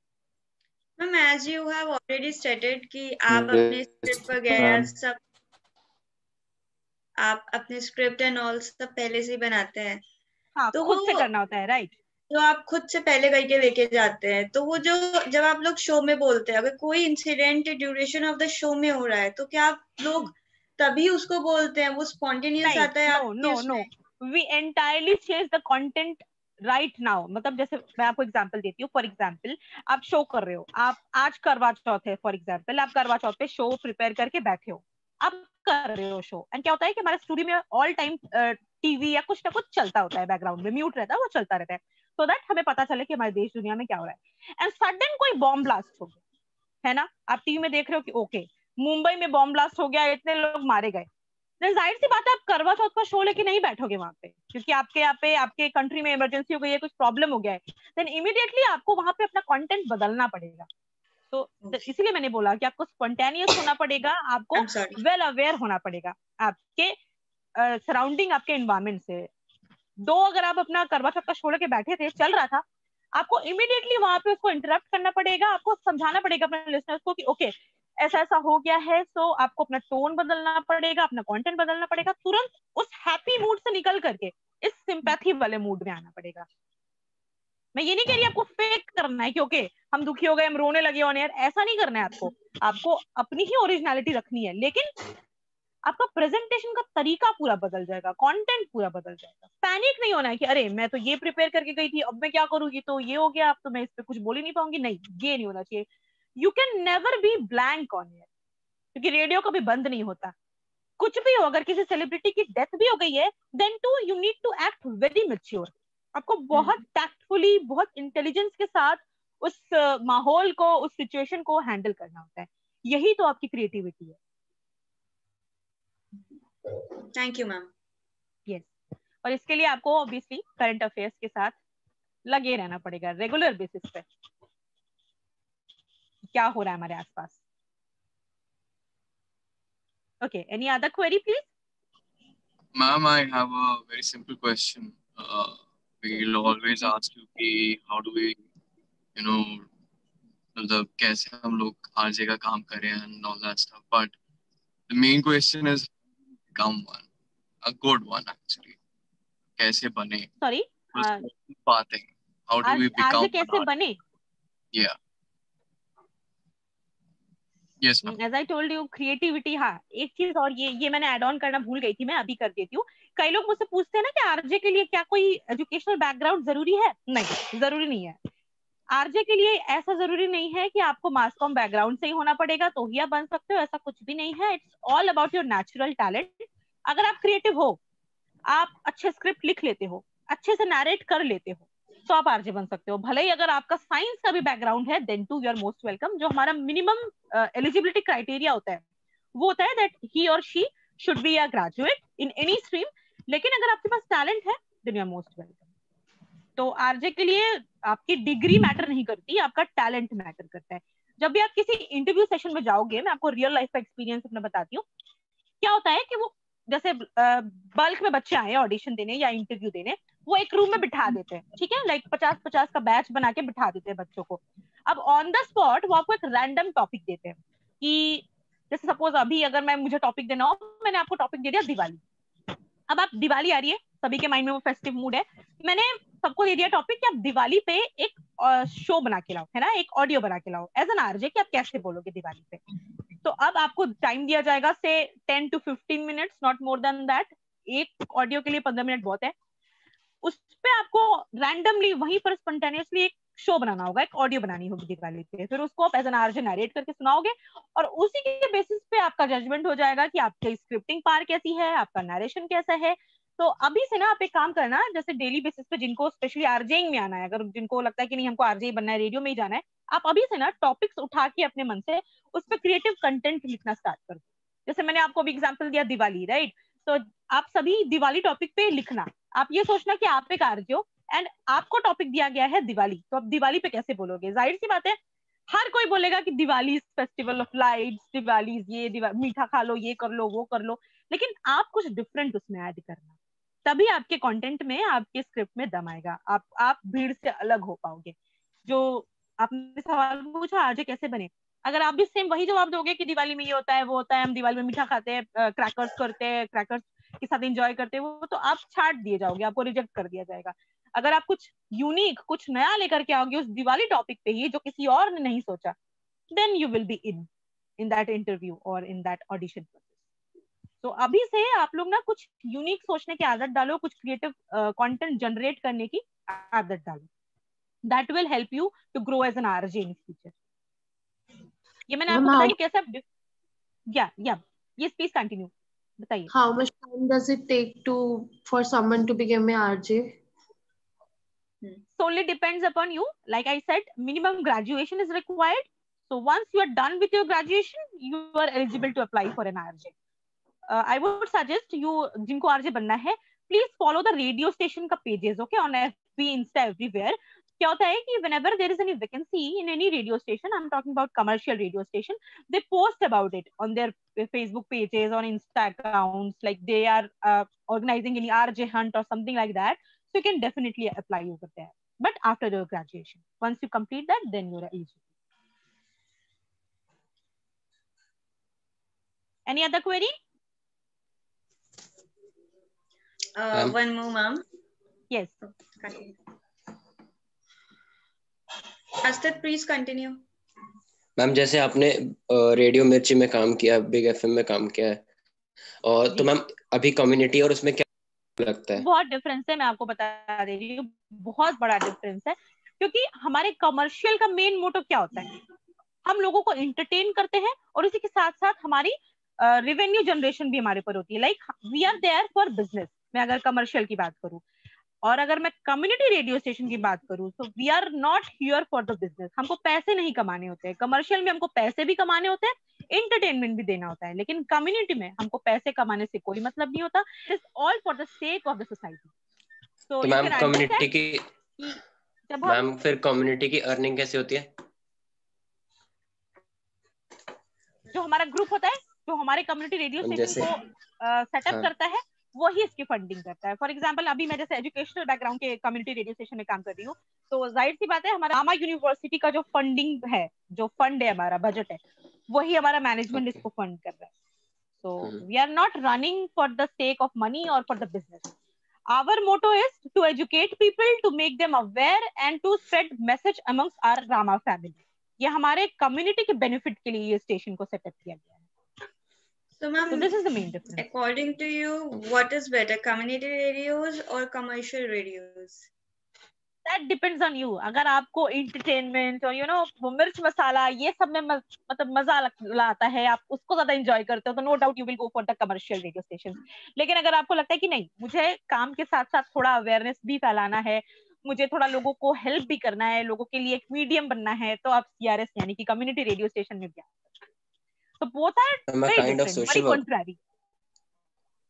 Speaker 1: Ma'am, as you have already stated कि आप अपने स्क्रिप्ट वगैरह सब आप अपने स्क्रिप्ट एंड ऑल सब पहले से ही बनाते हैं।
Speaker 3: हाँ, तो खुद से करना होता है, राइट?
Speaker 1: जो आप खुद से पहले करके लेके जाते हैं, तो वो जो जब आप लोग शो में बोलते हैं, अगर कोई incident duration of the show में हो रहा है तो क्या आप लोग तभी उसको बोलते हैं, वो स्पॉन्टेनियस आता है आपके उसमें?
Speaker 3: We entirely change the content right now. मतलब जैसे मैं आपको एग्जांपल देती हूँ। फॉर एग्जांपल आप शो कर रहे हो, आप आज करवा चौथ है, फॉर एग्जांपल आप करवा चौथ पे शो प्रिपेयर करके बैठे हो, आप कर रहे हो शो, एंड क्या होता है कि हमारे स्टूडियो में ऑल टाइम टीवी या कुछ ना कुछ चलता होता है, बैकग्राउंड में म्यूट रहता है, वो चलता रहता है, सो दैट हमें पता चले कि हमारे देश दुनिया में क्या हो रहा है। एंड सडन कोई बॉम्ब ब्लास्ट हो गया, है ना, आप टीवी में देख रहे हो कि ओके मुंबई में बॉम्ब ब्लास्ट हो गया, इतने लोग मारे गए, जाहिर सी बात है आप करवा चौथ का शो लेके नहीं बैठोगे वहां पे, क्योंकि आपके यहाँ पे आपके कंट्री में इमरजेंसी हो गई है, कुछ प्रॉब्लम हो गया है, देन इमीडिएटली आपको वहां पे अपना कंटेंट बदलना पड़ेगा। तो इसीलिए मैंने बोला कि आपको स्पॉन्टेनियस होना पड़ेगा, आपको वेल अवेयर होना पड़ेगा आपके सराउंडिंग, आपके एनवायरमेंट से। दो अगर आप अपना करवा चौथ का शो लेके बैठे थे, चल रहा था, आपको इमीडिएटली वहां पे उसको इंटरप्ट करना पड़ेगा, आपको समझाना पड़ेगा अपने लिसनर्स को कि ओके ऐसा ऐसा हो गया है, सो आपको अपना टोन बदलना पड़ेगा, अपना कंटेंट बदलना पड़ेगा, तुरंत उस हैप्पी मूड से निकल करके इस सिंपैथी वाले मूड में आना पड़ेगा। मैं ये नहीं कह रही आपको फेक करना है कि ओके हम दुखी हो गए, हम रोने लगे ऑन एयर, ऐसा नहीं करना है आपको, आपको अपनी ही ओरिजिनलिटी रखनी है, लेकिन आपका प्रेजेंटेशन का तरीका पूरा बदल जाएगा, कंटेंट पूरा बदल जाएगा। पैनिक नहीं होना है कि अरे मैं तो ये प्रिपेयर करके गई थी, अब मैं क्या करूंगी, तो ये हो गया, अब तो मैं इस पे कुछ बोल ही नहीं पाऊंगी, नहीं, ये नहीं होना चाहिए। You can never be blank on air, क्योंकि रेडियो कभी बंद नहीं होता। कुछ भी हो, अगर किसी सेलिब्रिटी की डेथ भी हो गई है, then too you need to act very mature. आपको बहुत टैक्टफुली, बहुत इंटेलिजेंस के साथ उस माहौल को, उस सिचुएशन को हैंडल करना होता है। यही तो आपकी क्रिएटिविटी है।
Speaker 1: Thank you ma'am.
Speaker 3: यस, और इसके लिए आपको ऑब्वियसली करंट अफेयर्स के साथ लगे रहना पड़ेगा रेगुलर बेसिस पे, क्या हो रहा है हमारे आसपास। Okay, any other query, please?
Speaker 4: Ma'am, I have a very simple question. We'll always ask you, how do we, मतलब कैसे हम लोग हर जगह काम करें and all that stuff. But the main question is, become one, a good one actually. कैसे बने?
Speaker 3: Sorry.
Speaker 4: बातें. How do we become one?
Speaker 3: कैसे बने?
Speaker 4: Yeah. Yes, ma'am.
Speaker 3: As I told you, creativity, हाँ, एक चीज और ये मैंने ऐड ऑन करना भूल गई थी, मैं अभी कर देती हूँ। कई लोग मुझसे पूछते हैं ना कि आरजे के लिए क्या कोई एजुकेशनल बैकग्राउंड जरूरी है? नहीं, जरूरी नहीं है। आरजे के लिए ऐसा जरूरी नहीं है कि आपको मास कॉम बैकग्राउंड से ही होना पड़ेगा तो ही आप बन सकते हो, ऐसा कुछ भी नहीं है। It's all about your natural talent. अगर आप क्रिएटिव हो, आप अच्छे स्क्रिप्ट लिख लेते हो, अच्छे से नरेट कर लेते हो, तो आप आरजे बन सकते हो। भले ही अगर आपका साइंस का भी बैकग्राउंड है, then too you are most welcome. जो हमारा मिनिमम एलिजिबिलिटी क्राइटेरिया होता है वो होता है दैट ही और she should be a graduate in any stream, लेकिन अगर आपके पास टैलेंट है then you are most welcome. तो आरजे के लिए आपकी डिग्री मैटर नहीं करती, आपका टैलेंट मैटर करता है। जब भी आप किसी इंटरव्यू सेशन में जाओगे, मैं आपको रियल लाइफ का एक्सपीरियंस अपना बताती हूँ। क्या होता है कि वो जैसे बल्क में बच्चे आए ऑडिशन देने या इंटरव्यू देने, वो एक रूम में बिठा देते हैं, ठीक है, लाइक 50-50 का बैच बना के बिठा देते हैं बच्चों को। अब ऑन द स्पॉट वो आपको एक रैंडम टॉपिक देते हैं कि जैसे सपोज अभी अगर मुझे टॉपिक देना हो, मैंने आपको टॉपिक दे दिया दिवाली। अब आप दिवाली आ रही है, सभी के माइंड में वो फेस्टिव मूड है, मैंने सबको दे दिया टॉपिक कि आप दिवाली पे एक शो बना के लाओ, है ना, एक ऑडियो बना के लाओ एज एन आरजे कि आप कैसे बोलोगे दिवाली पे। तो अब आपको टाइम दिया जाएगा से 10 to 15 minutes, not more than that. एक ऑडियो के लिए 15 मिनट बहुत है। उस पे आपको रैंडमली वहीं पर स्पॉन्टेनियसली एक शो बनाना होगा, एक ऑडियो बनानी होगी दिवाली पे, फिर उसको आप एज एन आरजे नरेट करके सुनाओगे और उसी के बेसिस पे आपका जजमेंट हो जाएगा कि आपकी स्क्रिप्टिंग पार कैसी है, आपका नरेशन कैसा है, तो अभी से ना आप एक काम करना, जैसे डेली बेसिस पे जिनको स्पेशली आरजेइंग में आना है, अगर जिनको लगता है कि नहीं हमको आरजे बनना है, रेडियो में ही जाना है, आप अभी से ना टॉपिक्स उठा के अपने मन से उस पर क्रिएटिव कंटेंट लिखना स्टार्ट कर दो। जैसे मैंने आपको अभी एग्जांपल दिया दिवाली, राइट? तो आप सभी दिवाली टॉपिक पे लिखना। आप ये सोचना कि आप एक आरजे हो एंड आपको टॉपिक दिया गया है दिवाली, तो आप दिवाली पे कैसे बोलोगे? जाहिर सी बात है हर कोई बोलेगा कि Diwali is festival of lights, Diwali ये मीठा खा लो, ये कर लो, वो कर लो, लेकिन आप कुछ डिफरेंट उसमें ऐड करना, तभी आपके कंटेंट में, आपके स्क्रिप्ट में दम आएगा, आप भीड़ से अलग हो पाओगे। जो आपने सवाल पूछा आरजे कैसे बने, अगर आप भी सेम वही जवाब दोगे कि दिवाली में ये होता है, वो होता है, हम दिवाली में मीठा खाते हैं, क्रैकर्स करते हैं, क्रैकर्स के साथ एंजॉय करते हैं, वो तो आप छाट दिए जाओगे, आपको रिजेक्ट कर दिया जाएगा। अगर आप कुछ यूनिक, कुछ नया लेकर के आओगे उस दिवाली टॉपिक पे ही, जो किसी और ने नहीं सोचा, then you will be in that interview और इन दैट ऑडिशन प्रोसेस। तो अभी से आप लोग ना कुछ यूनिक सोचने की आदत डालो, कुछ क्रिएटिव कंटेंट जनरेट करने की आदत डालो। That will help you to grow as an RJ in future. ये मैंने आपको बताया कि कैसे आप या ये प्लीज कंटिन्यू बताइए।
Speaker 5: How much time does it take for someone to become a RJ?
Speaker 3: Solely depends upon you. Like I said, minimum graduation is required. So once you are done with your graduation, you are eligible to apply for an RJ. I would suggest you, जिनको RJ बनना है, please follow the radio station का pages, okay, on FB, Insta, everywhere. क्या होता है कि whenever there is any vacancy in any radio station, I'm talking about commercial radio station, they post about it on their Facebook pages, on Insta accounts, like they are organizing any RJ hunt or something like that. So you can definitely apply over there. But after your graduation, once you complete that, then you're eligible. Any other query?
Speaker 1: One more, ma'am.
Speaker 3: Yes.
Speaker 1: Astat, please continue.
Speaker 7: Ma'am जैसे आपने radio मिर्ची में काम किया, big FM में काम किया है, और तो मैम अभी कम्युनिटी और उसमें क्या लगता है?
Speaker 3: बहुत डिफरेंस है, मैं आपको बता दे रही हूँ, बहुत बड़ा डिफरेंस है। क्योंकि हमारे कमर्शियल का मेन मोटो क्या होता है, हम लोगों को एंटरटेन करते हैं और इसी के साथ साथ हमारी रेवेन्यू जनरेशन भी हमारे पर होती है। Like we are there for business, मैं अगर कमर्शियल की बात करूँ, और अगर मैं कम्युनिटी रेडियो स्टेशन की बात करूँ तो we are not here for the business. हमको पैसे नहीं कमाने होते हैं। कमर्शियल में हमको पैसे भी कमाने होते हैं, एंटरटेनमेंट भी देना होता है, लेकिन कम्युनिटी में हमको पैसे कमाने से कोई मतलब नहीं होता। It's all for the sake of the society.
Speaker 7: तो मैम कम्युनिटी की, मैम फिर कम्युनिटी की अर्निंग कैसे होती है?
Speaker 3: जो हमारा ग्रुप होता है, जो हमारे कम्युनिटी रेडियो स्टेशन को सेटअप करता है, वही इसकी फंडिंग करता है। फॉर एग्जांपल अभी मैं जैसे एजुकेशनल बैकग्राउंड के कम्युनिटी रेडियो स्टेशन में काम कर रही हूँ, तो जाहिर सी बात है हमारा रामा यूनिवर्सिटी का जो फंडिंग है, जो फंड है, हमारा बजट है, वही हमारा मैनेजमेंट इसको फंड कर रहा है। So we are not running for the sake of money और for the business. Our motto is to educate people, to make them aware and to spread message amongst our Rama family. ये हमारे community के benefit के लिए ये station को setup किया गया है।
Speaker 1: So, ma'am,
Speaker 3: so this is the main difference.
Speaker 1: According to you, what is better, community radios or commercial radios?
Speaker 3: That depends on you. अगर आपको entertainment और वो मिर्च मसाला ये सब में मतलब मजा लाता है, आप उसको ज्यादा enjoy करते हो, तो no doubt you will go for the commercial radio stations. लेकिन अगर आपको लगता है कि नहीं, मुझे काम के साथ साथ थोड़ा awareness भी फैलाना है, मुझे थोड़ा लोगों को हेल्प भी करना है, लोगों के लिए एक मीडियम बनना है, तो आप CRS यानी कि कम्युनिटी रेडियो स्टेशन में भी तो both are very different, very contrary.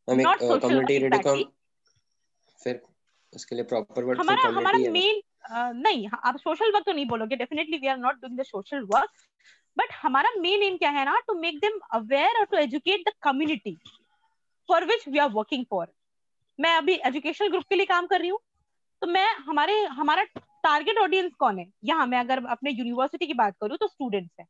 Speaker 3: Not social work exactly.
Speaker 7: फिर उसके लिए प्रॉपर वर्ड
Speaker 3: हमारा मेन नहीं, आप सोशल वर्क तो नहीं बोलोगे, definitely we are not doing the social work, but हमारा मेन एम क्या है ना, टू मेक देम अवेयर और to educate the community for which we are working for. मैं अभी एजुकेशनल ग्रुप के लिए काम कर रही हूँ, तो मैं हमारा टारगेट ऑडियंस कौन है यहाँ, मैं अगर अपने यूनिवर्सिटी की बात करूँ तो स्टूडेंट्स है।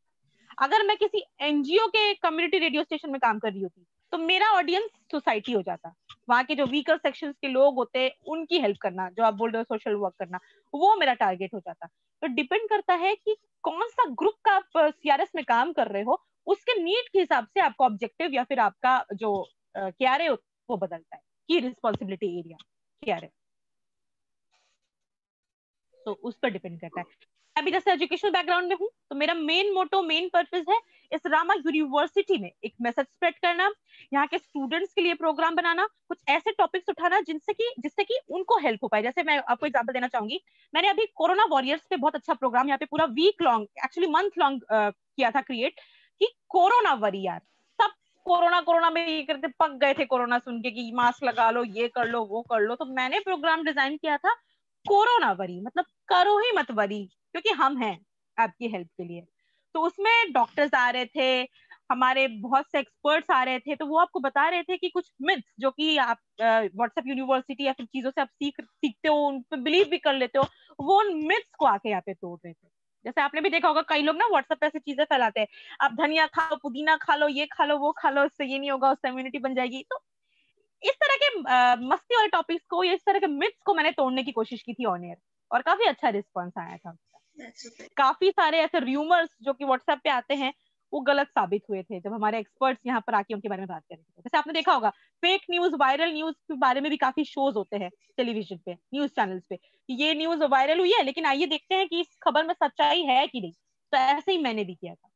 Speaker 3: अगर मैं किसी एनजीओ के कम्युनिटी रेडियो स्टेशन में काम कर रही होती तो मेरा ऑडियंस सोसाइटी हो जाता, वहां के जो वीकर सेक्शंस के लोग होते हैं उनकी हेल्प करना, जो आप बोल रहे हो सोशल वर्क करना, वो मेरा टारगेट हो जाता। तो डिपेंड करता है कि कौन सा ग्रुप का आप सीआरएस में काम कर रहे हो, उसके नीड के हिसाब से आपका ऑब्जेक्टिव या फिर आपका जो क्या है वो बदलता है, की रिस्पॉन्सिबिलिटी एरिया क्या है, तो उस पर डिपेंड करता है। भी जैसे एजुकेशनल बैकग्राउंड में हूँ, तो मेरा मेन मोटो, मेन पर्पस है इस रामा यूनिवर्सिटी में एक मैसेज स्प्रेड करना, यहाँ के स्टूडेंट्स के लिए प्रोग्राम बनाना, कुछ ऐसे टॉपिक्स उठाना जिससे कि उनको हेल्प हो पाए। जैसे मैं आपको एग्जांपल देना चाहूंगी, मैंने अभी कोरोना वॉरियर्स पे बहुत अच्छा प्रोग्राम यहाँ पे पूरा week long, actually month long किया था क्रिएट, कि कोरोना वॉरियर सब कोरोना में ये करते पक गए थे कोरोना सुन के कि मास्क लगा लो, ये कर लो, वो कर लो। तो मैंने प्रोग्राम डिजाइन किया था कोरोना वरी, मतलब करो ही मत वरी, क्योंकि हम हैं आपकी हेल्प के लिए। तो उसमें डॉक्टर्स आ रहे थे, हमारे बहुत से एक्सपर्ट्स आ रहे थे, तो वो आपको बता रहे थे कि कुछ मिथ्स जो कि आप व्हाट्सएप यूनिवर्सिटी या फिर चीजों से आप सीखते हो, उन पर बिलीव भी कर लेते हो, वो उन मिथ्स को आके यहाँ पे तोड़ रहे थे। जैसे आपने भी देखा होगा कई लोग ना व्हाट्सएप पे ऐसी चीजें फैलाते हैं, आप धनिया खा लो, पुदीना खा लो, ये खा लो, वो खा लो, इससे ये नहीं होगा, उससे इम्यूनिटी बन जाएगी। तो इस तरह के मस्ती वाले टॉपिक्स को या इस तरह के मिथ्स को मैंने तोड़ने की कोशिश की थी ऑन एयर, और काफी अच्छा रिस्पॉन्स आया था। काफी सारे ऐसे र्यूमर्स जो कि व्हाट्सएप पे आते हैं वो गलत साबित हुए थे जब हमारे एक्सपर्ट्स यहाँ पर आके उनके बारे में बात कर रहे थे। जैसे आपने देखा होगा फेक न्यूज, वायरल न्यूज के बारे में भी काफी शोज होते हैं टेलीविजन पे, न्यूज चैनल्स पे, ये न्यूज वायरल हुई है लेकिन आइए देखते हैं कि इस खबर में सच्चाई है कि नहीं। तो ऐसे ही मैंने भी किया था,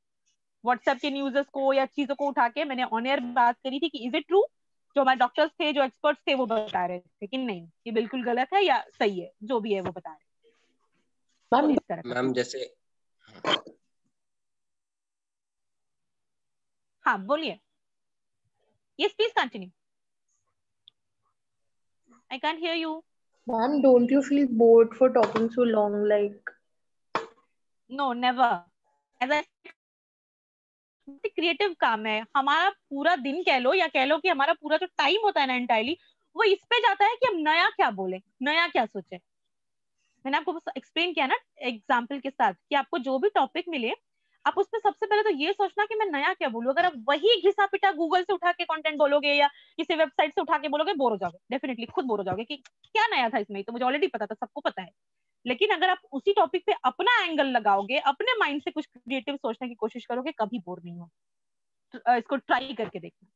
Speaker 3: व्हाट्सएप के न्यूज़ को या चीजों को उठा के मैंने ऑन एयर बात करी थी कि इज इट ट्रू, जो हमारे डॉक्टर्स थे, जो एक्सपर्ट्स थे, वो बता रहे थे कि नहीं ये बिल्कुल गलत है या सही है, जो भी है वो बता रहे थे।
Speaker 7: मैम जैसे
Speaker 3: हाँ बोलिए, yes please continue, I can't hear you.
Speaker 8: Ma'am, don't you feel bored for talking so long? Like,
Speaker 3: no, never. As I creative काम है हमारा, पूरा दिन कह लो या कह लो कि हमारा पूरा जो टाइम होता है ना एंटायरली, वो इस पे जाता है कि हम नया क्या बोले, नया क्या सोचे। मैंने आपको एक्सप्लेन किया ना एग्जाम्पल के साथ कि आपको जो भी टॉपिक मिले आप उसमें सबसे पहले तो ये सोचना कि मैं नया क्या बोलूं। अगर आप वही घिसा पिटा गूगल से उठा के कंटेंट बोलोगे या किसी वेबसाइट से उठा के बोलोगे, बोर हो जाओगे, डेफिनेटली खुद बोर हो जाओगे कि क्या नया था इसमें, तो मुझे ऑलरेडी पता था, सबको पता है। लेकिन अगर आप उसी टॉपिक पे अपना एंगल लगाओगे, अपने माइंड से कुछ क्रिएटिव सोचने की कोशिश करोगे, कभी बोर नहीं हो। इसको ट्राई करके देखना।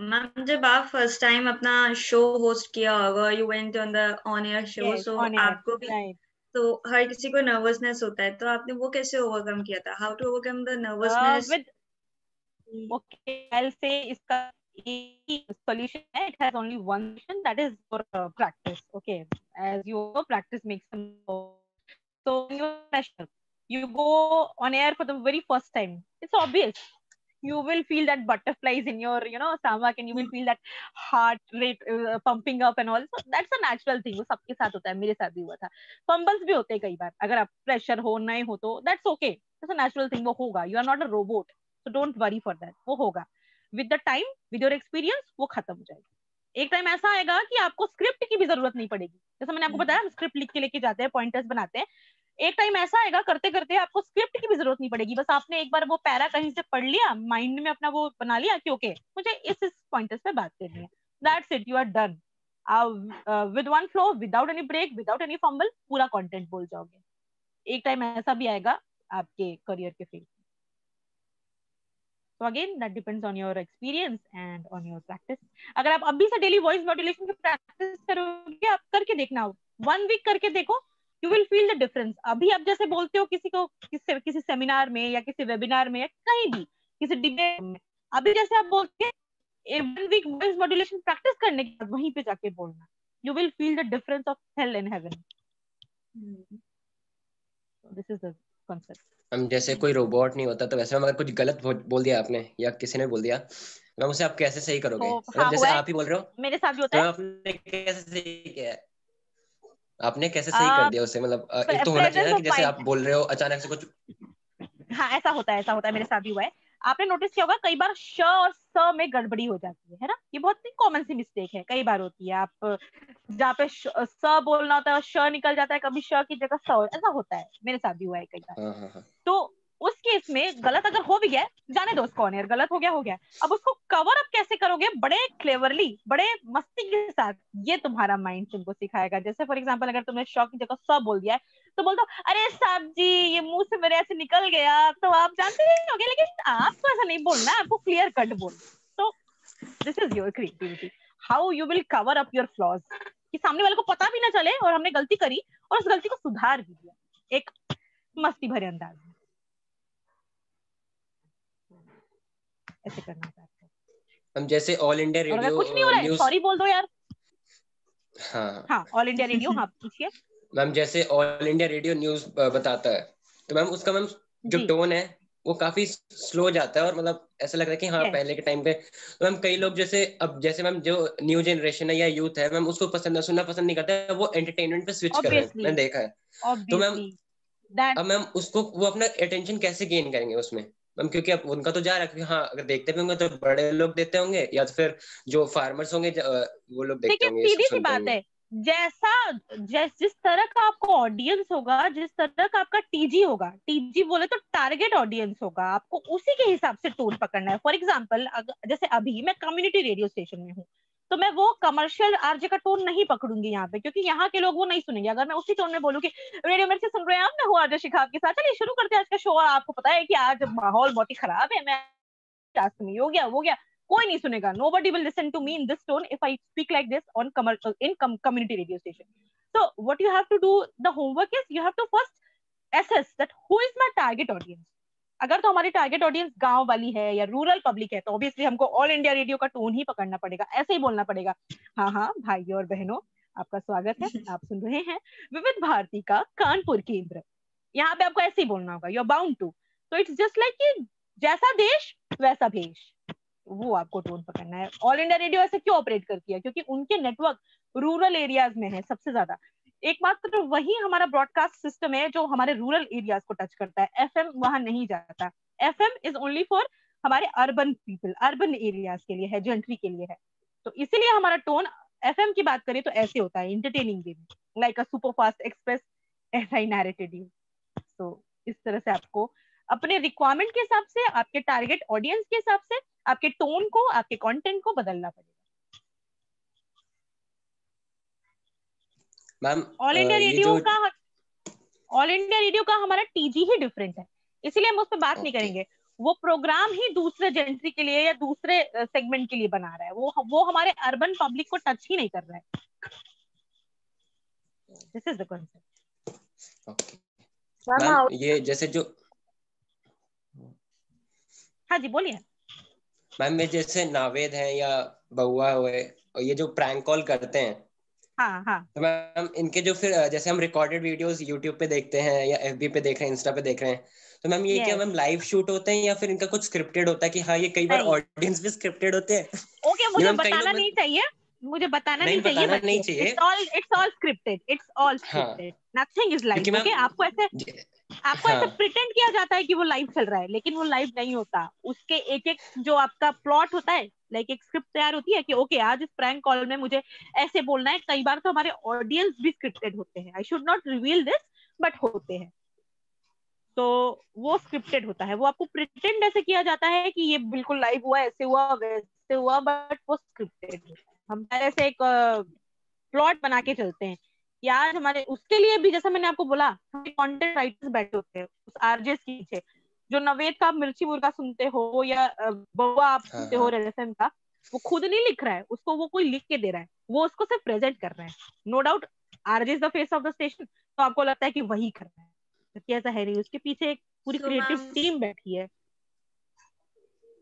Speaker 1: मैम जब आप फर्स्ट टाइम अपना शो होस्ट किया होगा, you went on the on air show, so आपको भी तो हर किसी को नर्वसनेस होता है, तो आपने वो कैसे ओवरकम किया था? How to overcome the nervousness?
Speaker 3: Okay, I will say इसका solution है, it has only one solution, that is for practice. Okay, as you know, practice makes them go. So when you're fresher, you go on air for the very first time, it's obvious you will feel that butterflies in your stomach, and you will feel that heart rate pumping up and all. So that's a natural thing, वो सबके साथ होता है, मेरे साथ भी हुआ था। फंबल्स भी होते हैं कई बार, अगर आप फ्रेशर हो, नए हो, तो that's okay, that's a natural thing, वो होगा, you are not a robot, so don't worry for that, वो होगा। With the time, with your experience, वो खत्म हो जाएगा। एक टाइम ऐसा आएगा कि आपको स्क्रिप्ट की भी जरूरत नहीं पड़ेगी। जैसे मैंने आपको बताया, हम स्क्रिप्ट लिख के लेके जाते हैं, पॉइंटर्स बनाते हैं। एक टाइम ऐसा आएगा करते करते आपको स्क्रिप्ट की भी जरूरत नहीं पड़ेगी, बस आपने एक बार वो पैरा कहीं से पढ़ लिया, माइंड में अपना वो बना लिया कि ओके मुझे इस पॉइंटर्स पे बात करनी है, that's it, you are done. With one flow, without any break, without any fumble, पूरा कंटेंट बोल जाओगे। एक टाइम ऐसा भी आएगा आपके करियर के field. So again, that depends on your experience and on your practice. अगर आप अभी से डेली वॉइस मॉड्यूलेशन की प्रैक्टिस करोगे, आप करके देखना, 1 वीक करके देखो, you will feel the difference. अभी आप जैसे बोलते हो किसी को, किसी सेमिनार में या किसी वेबिनार में या कहीं भी, किसी डिबेट में, अभी जैसे आप बोलते हैं 1 वीक वॉइस मॉड्यूलेशन प्रैक्टिस करने के बाद वहीं पे जाके बोलना, you will feel the difference of hell and heaven. So this is the concept.
Speaker 7: हम जैसे कोई रोबोट नहीं होता, तो वैसे अगर कुछ गलत बोल दिया आपने या किसी ने बोल दिया, मैम उसे आप कैसे सही करोगे? मतलब जैसे आप ही बोल रहे हो,
Speaker 3: मेरे साथ भी होता है,
Speaker 7: आपने कैसे सही किया? आपने कैसे सही कर दिया उसे? मतलब एक तो होना चाहिए ना कि जैसे आप बोल रहे हो अचानक से कुछ,
Speaker 3: हाँ ऐसा होता है, मेरे साथ भी हुआ है। आपने नोटिस किया होगा कई बार श और स में गड़बड़ी हो जाती है ना, ये बहुत ही कॉमन सी मिस्टेक है, कई बार होती है। आप जहाँ पे स बोलना होता है श निकल जाता है, कभी श की जगह स, ऐसा होता है, मेरे साथ भी हुआ है कई बार। तो उस केस में गलत अगर हो भी गया, जाने दो उसको, ऑन एयर गलत हो गया। अब उसको कवर अप कैसे करोगे? बड़े क्लेवरली, बड़े मस्ती के साथ, ये तुम्हारा माइंड तुमको सिखाएगा। जैसे फॉर एग्जांपल अगर तुमने शॉक की जगह स बोल दिया है, तो बोल दो अरे साहब जी ये मुंह से मेरे ऐसे निकल गया, तो आप जानते होंगे, लेकिन आपको ऐसा नहीं बोलना, आपको क्लियर कट बोलना। तो this is your creativity, how you will cover up your flaws. कि सामने वाले को पता भी ना चले और हमने गलती करी और उस गलती को सुधार भी दिया एक मस्ती भरे अंदाज में। ऐसे करना चाहते हैं
Speaker 7: हम। जैसे ऑल इंडिया
Speaker 3: और अगर
Speaker 7: रेडियो
Speaker 3: कुछ नहीं हो रहा है
Speaker 7: न्यूज,
Speaker 3: सॉरी बोल दो यार।
Speaker 7: हाँ
Speaker 3: हाँ ऑल इंडिया रेडियो, हाँ पूछिए।
Speaker 7: मैम जैसे ऑल इंडिया रेडियो न्यूज बताता है, तो मैम उसका मैम जो
Speaker 3: जी
Speaker 7: टोन है वो काफी स्लो जाता है और मतलब ऐसा लग रहा है कि हाँ
Speaker 3: यस
Speaker 7: पहले के टाइम पे। तो मैम कई लोग जैसे अब जैसे मैम जो न्यू जनरेशन है या यूथ है मैम उसको सुनना पसंद नहीं करता, वो एंटरटेनमेंट पे स्विच कर रहे हैं,
Speaker 3: ऑब्वियसली
Speaker 7: मैंने देखा है। तो मैम
Speaker 3: ऑब्वियसली दैट
Speaker 7: अब मैम उसको वो अपना अटेंशन कैसे गेन करेंगे उसमें मैम, क्योंकि अब उनका तो जा रहा है कि हाँ अगर देखते भी होंगे तो बड़े लोग देखते होंगे या तो फिर जो फार्मर्स होंगे वो लोग देखते
Speaker 3: देखिए
Speaker 7: होंगे, ये सब
Speaker 3: सीधी सी
Speaker 7: सुनते
Speaker 3: बात
Speaker 7: होंगे।
Speaker 3: है, जिस तरह का आपको ऑडियंस होगा, जिस तरह का आपका टीजी होगा, टीजी बोले तो टारगेट ऑडियंस होगा, आपको उसी के हिसाब से टोन पकड़ना है। फॉर एग्जांपल जैसे अभी मैं कम्युनिटी रेडियो स्टेशन में हूँ तो मैं वो कमर्शियल आरजे का टोन नहीं पकड़ूंगी यहाँ पे, क्योंकि यहाँ के लोग वो नहीं सुनेंगे। अगर मैं उसी टोन में बोलूँ कि रेडियो मिर्ची सुन रहे हैं आप, मैं हूँ आरजे शिखा आपके साथ, चलिए शुरू करते हैं आज का शो। आपको पता है कि आज माहौल बहुत ही खराब है, मैं हो गया वो गया, कोई नहीं सुनेगा। nobody will listen to me in this tone if I speak like this on community radio station. So what you have to do, the homework is you have to first assess that who is my target audience. अगर तो हमारी target audience गांव वाली है या rural public है तो obviously हमको ऑल इंडिया रेडियो का टोन ही पकड़ना पड़ेगा, ऐसे ही बोलना पड़ेगा। हाँ हाँ भाइयों और बहनों, आपका स्वागत है, आप सुन रहे हैं विविध भारती का कानपुर केंद्र। यहाँ पे आपको ऐसे ही बोलना होगा, यू आर बाउंड टू। तो इट्स जस्ट लाइक कि जैसा देश वैसा भेष, वो आपको टोन पकड़ना है। ऑल इंडिया रेडियो ऐसे क्यों ऑपरेट करती है? क्योंकि उनके नेटवर्क रूरल एरियाज में है सबसे ज्यादा। एकमात्र तो वही हमारा ब्रॉडकास्ट सिस्टम है जो हमारे रूरल एरियाज को टच करता है। एफएम वहां नहीं जाता। एफएम इज ओनली फॉर हमारे अर्बन पीपल, अर्बन एरियाज के लिए है, जेंट्री के लिए है। तो इसीलिए हमारा टोन एफएम की बात करें तो ऐसे होता है, इंटरटेनिंग वे में, like a super fast express, ऐसा ही नैरेटेड यू। तो इस तरह से आपको अपने रिक्वायरमेंट के हिसाब से, आपके टारगेट ऑडियंस के हिसाब से आपके टोन को, आपके कंटेंट को बदलना पड़ेगा।
Speaker 7: मैम
Speaker 3: ऑल इंडिया रेडियो का हमारा टीजी ही डिफरेंट है, इसीलिए हम उस पर बात नहीं करेंगे। वो प्रोग्राम ही दूसरे जेंट्री के लिए या दूसरे सेगमेंट के लिए बना रहा है, वो हमारे अर्बन पब्लिक को टच ही नहीं कर रहा है। This is the concept.
Speaker 7: Ma'am ये जैसे जो,
Speaker 3: हाँ जी बोलिए।
Speaker 7: मैम ये जैसे नावेद है या बउआ हुए और ये जो प्रैंक कॉल करते हैं,
Speaker 3: हाँ हाँ,
Speaker 7: तो मैम इनके जो फिर जैसे हम रिकॉर्डेड वीडियोस यूट्यूब पे देखते हैं या एफबी पे देख रहे हैं, इंस्टा पे देख रहे हैं, तो मैम ये क्या मैम लाइव शूट होते हैं या फिर इनका कुछ स्क्रिप्टेड होता है कि हाँ ये कई बार ऑडियंस भी स्क्रिप्टेड होते हैं?
Speaker 3: ओके, मुझे बताना नहीं चाहिए, मुझे बताना नहीं चाहिए,
Speaker 7: नहीं चाहिए।
Speaker 3: It's all scripted, it's all scripted, nothing is live. Okay, आपको ऐसे प्रिटेंड किया जाता है कि वो लाइव चल रहा है, लेकिन वो लाइव नहीं होता। उसके एक एक जो आपका प्लॉट होता है, लाइक एक स्क्रिप्ट तैयार होती है कि ओके आज इस प्रैंक कॉल में मुझे ऐसे बोलना है। कई बार तो हमारे ऑडियंस भी स्क्रिप्टेड होते हैं, I should not reveal this, but होते हैं। तो वो स्क्रिप्टेड होता है, वो आपको प्रिटेंड ऐसे किया जाता है कि ये बिल्कुल लाइव हुआ, ऐसे हुआ वैसे हुआ, बट वो स्क्रिप्टेड होता है। हम ऐसे एक प्लॉट बना के चलते हैं कि आज हमारे, उसके लिए भी जैसा मैंने आपको बोला, कंटेंट राइटर्स बैठे होते हैं उस आरजे के पीछे। जो नवेद का आप मिर्ची मुर्गा सुनते हो या बउआ आप सुनते हो रेड एफएम का, वो खुद नहीं लिख रहा है, उसको वो कोई लिख के दे रहा है, वो उसको सिर्फ प्रेजेंट कर रहा है। No doubt RJ is the face of the station, तो आपको लगता है कि वही कर रहा है, जबकि ऐसा है नहीं। उसके पीछे एक पूरी क्रिएटिव टीम बैठी है।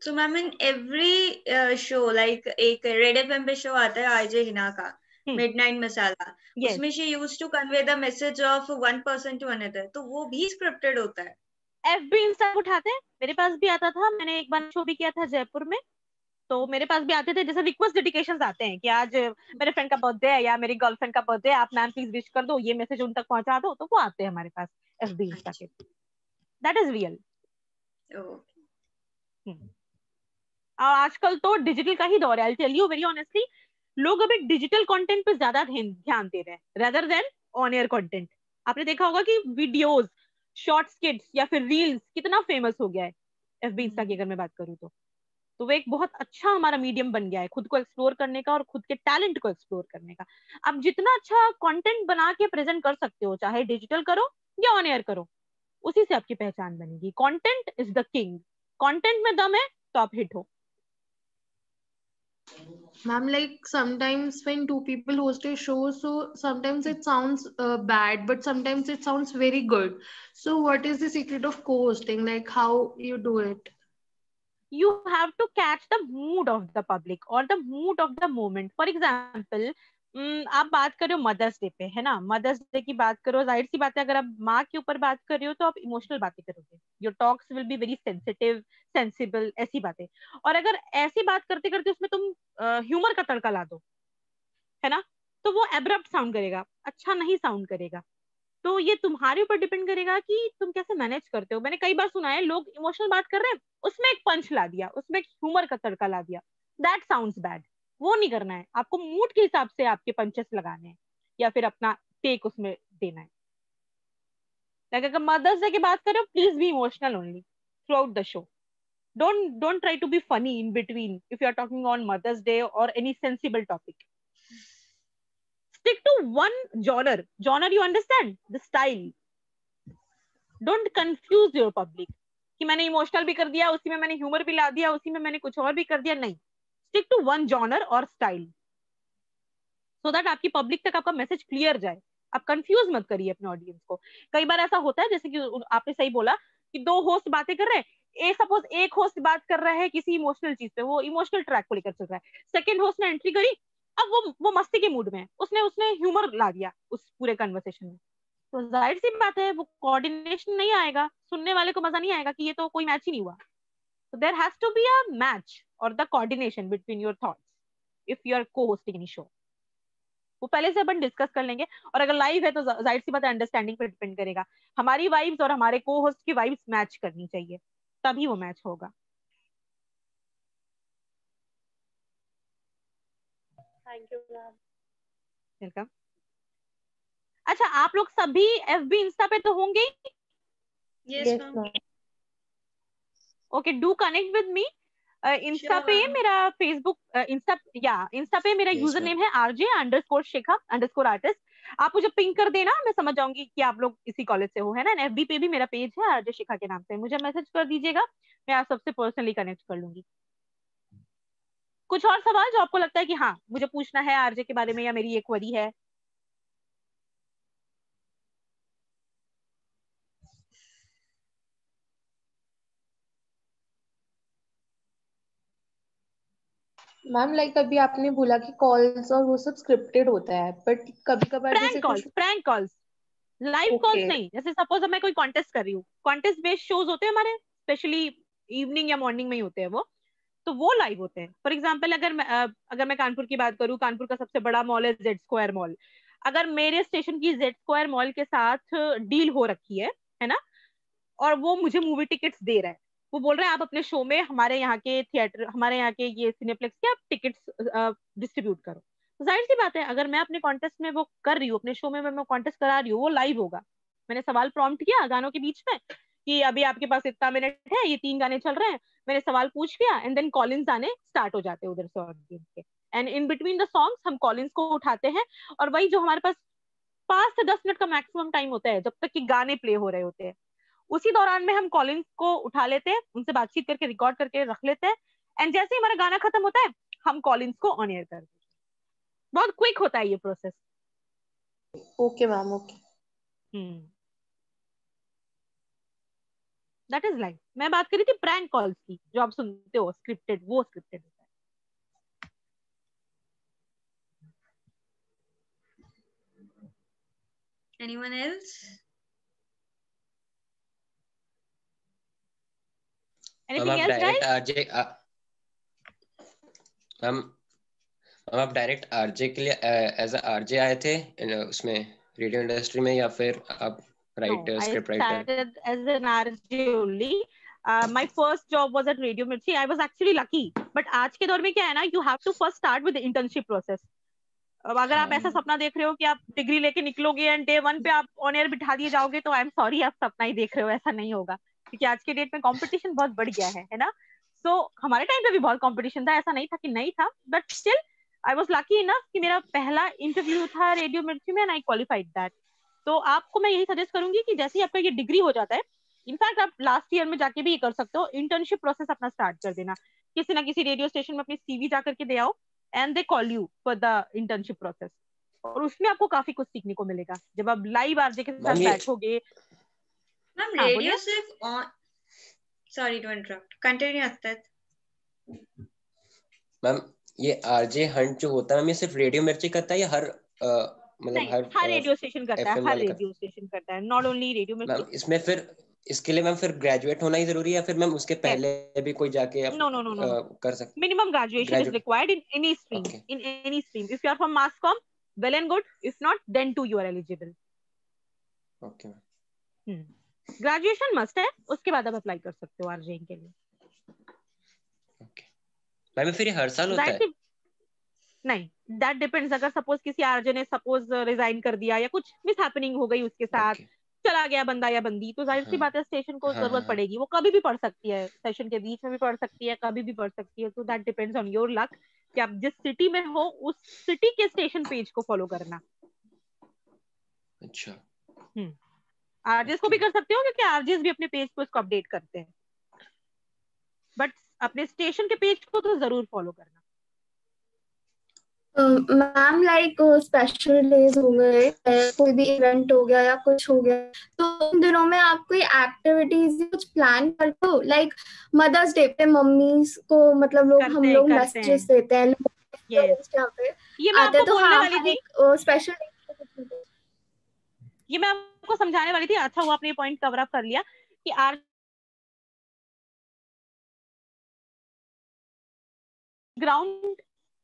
Speaker 1: So ma'am in every show, like एक रेड एफएम पे शो आता है आरजे हिना का, मिडनाइट मसाला, उसमें she used to convey the message of one person to another, तो वो भी स्क्रिप्टेड होता है।
Speaker 3: एफबी इंस्टा उठाते हैं, मेरे पास भी आता था, मैंने एक बार शो भी किया था जयपुर में, तो मेरे पास भी आते थे जैसे रिक्वेस्ट डेडिकेशंस आते हैं कि आज मेरे फ्रेंड का बर्थडे है या मेरी गर्लफ्रेंड का बर्थडे है, आप मैम प्लीज विश कर दो, ये मैसेज उन तक पहुंचा दो, तो वो आते हैं हमारे पास एफबी इंस्टा के। That is real. आजकल तो डिजिटल का ही दौर है। I tell you very honestly, लोग अभी डिजिटल कंटेंट पे ज्यादा ध्यान दे रहे हैं rather than on air content. आपने देखा होगा कि वीडियोस, शॉर्ट स्किट्स या फिर रील्स कितना फेमस हो गया है एफबी इंस्टा की अगर मैं बात करूँ तो वो एक बहुत अच्छा हमारा मीडियम बन गया है खुद को एक्सप्लोर करने का और खुद के टैलेंट को एक्सप्लोर करने का। आप जितना अच्छा कंटेंट बना के प्रेजेंट कर सकते हो, चाहे डिजिटल करो या ऑन एयर करो, उसी से आपकी पहचान बनेगी। Content is the king. Content में दम है तो आप हिट हो।
Speaker 8: Ma'am, like sometimes when two people host a show, so sometimes it sounds bad, but sometimes it sounds very good. So what is the secret of co-hosting? Like how you do it?
Speaker 3: You have to catch the mood of the public or the mood of the moment. For example, आप बात कर रहे हो mother's day पे, है ना, mother's day की बात करो, जाहिर सी बात है अगर आप माँ के ऊपर बात कर रहे हो तो आप इमोशनल बातें करोगे, your talks will be very sensitive, sensible, ऐसी बातें। और अगर ऐसी बात करते करते उसमें तुम ह्यूमर का तड़का ला दो, है ना, तो वो एब्रप्ट साउंड करेगा, अच्छा नहीं साउंड करेगा। तो ये तुम्हारे ऊपर डिपेंड करेगा कि तुम कैसे मैनेज करते हो। मैंने कई बार सुना है लोग इमोशनल बात कर रहे हैं, उसमें एक पंच ला दिया, उसमें एक ह्यूमर का तड़का ला दिया, दैट साउंड्स बैड। वो नहीं करना है, आपको मूड के हिसाब से आपके पंचेस लगाने हैं या फिर अपना टेक उसमें देना है। अगर मदर्स डे की बात करें, please be emotional only through out the show. don't try to be funny in between if you are talking on Mother's Day or any sensible topic. Stick to one genre, you understand, the style. Don't confuse your public कि मैंने emotional भी कर दिया, उसी में मैंने humour भी ला दिया, उसी में मैंने कुछ और भी कर दिया, नहीं। स्टिक टू वन जॉनर और स्टाइल सो दैट आपकी पब्लिक तक आपका मैसेज क्लियर जाए। आप कंफ्यूज मत करिए अपने ऑडियंस को। कई बार ऐसा होता है, जैसे कि आपने सही बोला कि दो होस्ट बातें कर रहे हैं, सपोज एक होस्ट बात कर रहा है किसी इमोशनल चीज पे, वो इमोशनल ट्रैक को लेकर चल रहा है, सेकंड होस्ट ने एंट्री करी, अब वो मस्ती के मूड में है, उसने ह्यूमर ला दिया उस पूरे कन्वर्सेशन में, तो जाहिर सी बात है वो कोऑर्डिनेशन नहीं आएगा, सुनने वाले को मजा नहीं आएगा कि ये तो कोई मैच ही नहीं हुआ। So there has to be a match or the coordination between your thoughts if you are co-hosting any show. वो पहले से अपन डिस्कस कर लेंगे, और अगर लाइव है तो जाहिर सी बात है अंडरस्टैंडिंग पे डिपेंड करेगा। हमारी वाइब्स और हमारे को-होस्ट की वाइब्स मैच करनी चाहिए, तभी वो मैच होगा।
Speaker 8: Thank you ma'am.
Speaker 3: वेलकम। अच्छा, आप लोग सभी FB इंस्टा पे तो होंगे?
Speaker 1: Yes ma'am.
Speaker 3: Okay, do connect with me. Insta पे मेरा फेसबुक इंस्टा पे मेरा यूजर नेम है RJ_Shikha_artist। आप मुझे पिंग कर देना, मैं समझ जाऊंगी कि आप लोग इसी कॉलेज से हो, है ना। FB पे भी मेरा पेज है RJ शिखा के नाम से, मुझे मैसेज कर दीजिएगा, मैं आप सबसे पर्सनली कनेक्ट कर लूंगी। कुछ और सवाल जो आपको लगता है कि हाँ मुझे पूछना है RJ के बारे में, या मेरी एक क्वेरी है?
Speaker 8: मैम लाइक अभी आपने बोला कि कॉल्स और वो सब स्क्रिप्टेड होता है, बट कभी कभार
Speaker 3: प्रैंक कॉल्स, लाइव कॉल्स नहीं। जैसे सपोज मैं कोई कॉन्टेस्ट कर रही हूँ, कॉन्टेस्ट बेस्ड शोज होते हैं हमारे, स्पेशली इवनिंग या मॉर्निंग में ही होते हैं वो, तो वो लाइव होते हैं। फॉर एग्जाम्पल अगर मैं कानपुर की बात करूँ, कानपुर का सबसे बड़ा मॉल है Z² मॉल। अगर मेरे स्टेशन की Z² मॉल के साथ डील हो रखी है ना, और वो मुझे मूवी टिकट्स दे रहा है, वो बोल रहे हैं आप अपने शो में हमारे यहाँ के थिएटर, हमारे यहाँ के ये सिनेप्लेक्स के आप टिकट्स डिस्ट्रीब्यूट करो, तो जाहिर सी बात है अगर मैं अपने कॉन्टेस्ट में वो कर रही हूँ, अपने शो में मैं कॉन्टेस्ट करा रही हूँ, वो लाइव होगा। मैंने सवाल प्रॉम्प्ट किया गानों के बीच में कि अभी आपके पास इतना मिनट है, ये 3 गाने चल रहे हैं, मैंने सवाल पूछ लिया, एंड देन कॉलिंस आने स्टार्ट हो जाते हैं उधर से ऑडियंस के, and in between the songs हम कॉलिंस को उठाते हैं, और वही जो हमारे पास 5 से 10 मिनट का मैक्सिमम टाइम होता है जब तक कि गाने प्ले हो रहे होते हैं, उसी दौरान में हम कॉलिंस को उठा लेते हैं, उनसे बातचीत करके रिकॉर्ड करके रख लेते हैं, एंड जैसे ही हमारा गाना खत्म होता है हम कॉलिंस को ऑन एयर कर देते हैं। बहुत क्विक होता है ये process.
Speaker 8: Okay ma'am, okay.
Speaker 3: That is like, मैं बात कर रही थी प्रैंक कॉल्स की, जो आप सुनते हो स्क्रिप्टेड, वो स्क्रिप्टेड होता है।
Speaker 1: Anyone else?
Speaker 3: Anything else, guys?
Speaker 7: आप डायरेक्ट RJ के लिए एज अ RJ आए थे उसमें रेडियो इंडस्ट्री में, या फिर आप writer, script writer?
Speaker 3: I started as an RJ only. My first job was at Radio Mirchi. I was actually lucky. But आज के दौर में क्या है ना, you have to first start with the internship process. अब अगर आप ऐसा सपना देख रहे हो कि आप डिग्री लेके निकलोगे एंड डे 1 पे आप ऑन एयर बिठा दिए जाओगे, तो आई एम सॉरी, आप सपना ही देख रहे हो, ऐसा नहीं होगा, क्योंकि आज के डेट में कंपटीशन बहुत बढ़ गया है ना। सो हमारे टाइम पे भी बहुत कंपटीशन था, ऐसा नहीं था कि नहीं था, but still I was lucky enough कि मेरा पहला इंटरव्यू था रेडियो मिर्ची में एंड आई क्वालिफाइड दैट। तो आपको मैं यही सजेस्ट करूंगी कि जैसे ही आपका ये डिग्री हो जाता है, इनफैक्ट आप लास्ट ईयर में जाके भी ये कर सकते हो, इंटर्नशिप प्रोसेस अपना स्टार्ट कर देना, किसी ना किसी रेडियो स्टेशन में अपनी सीवी जा करके दे आओ and they call you for the internship process, और उसमें आपको काफी कुछ सीखने को मिलेगा जब आप लाइव आरजे के साथ बैठोगे।
Speaker 1: मैम रेडियो सिर्फ on, sorry to interrupt, continue Astit.
Speaker 7: Ma'am ये आरजे हंट जो होता है मैम, ये सिर्फ रेडियो मिर्ची करता है या हर मतलब
Speaker 3: हर रेडियो स्टेशन करता है,
Speaker 7: FM
Speaker 3: हर
Speaker 7: वाले
Speaker 3: रेडियो स्टेशन करता है, नॉट ओनली रेडियो मिर्ची।
Speaker 7: मैम इसमें फिर इसके लिए मैम फिर ग्रेजुएट होना ही जरूरी है या फिर मैम उसके पहले भी कोई जाके
Speaker 3: नो नो नो नो
Speaker 7: कर सकते?
Speaker 3: Minimum graduation is required in any stream, in any stream. If you are from mass com well and good, if not then too you are eligible.
Speaker 7: Okay ma'am,
Speaker 3: graduation must है, उसके बाद आप apply कर सकते हो RJ के लिए।
Speaker 7: Okay ma'am फिर ये हर साल होता है?
Speaker 3: नहीं, दैट डिपेंड्स। अगर सपोज किसी आरजे ने सपोज रिजाइन कर दिया या कुछ मिस हैपनिंग हो गई उसके साथ, चला गया बंदा या बंदी, तो जाहिर सी बात है स्टेशन को जरूरत पड़ेगी। वो कभी भी पढ़ सकती है, सेशन के बीच में भी पढ़ सकती है, कभी भी पढ़ सकती है। तो that depends on your luck कि आप जिस सिटी में हो उस सिटी के स्टेशन पेज को फॉलो करना।
Speaker 7: अच्छा,
Speaker 3: आरजेस को भी कर सकते हो क्योंकि आरजेस भी अपने पेज को इसको अपडेट करते हैं, बट अपने स्टेशन के पेज को तो जरूर फॉलो करना।
Speaker 9: मैम लाइक स्पेशल डेज हो गए, कोई भी इवेंट हो गया या कुछ हो गया, तो उन दिनों में आप कोई एक्टिविटीज कुछ प्लान करते हो? लाइक मदर्स डे पे मम्मी को मतलब लोग हम लोग मैसेजेस देते हैं इंस्टा पे आते, तो हाँ स्पेशल डे।
Speaker 3: ये मैं आपको समझाने वाली थी, अच्छा हुआ आपने ये पॉइंट कवर अप कर लिया कि ग्राउंड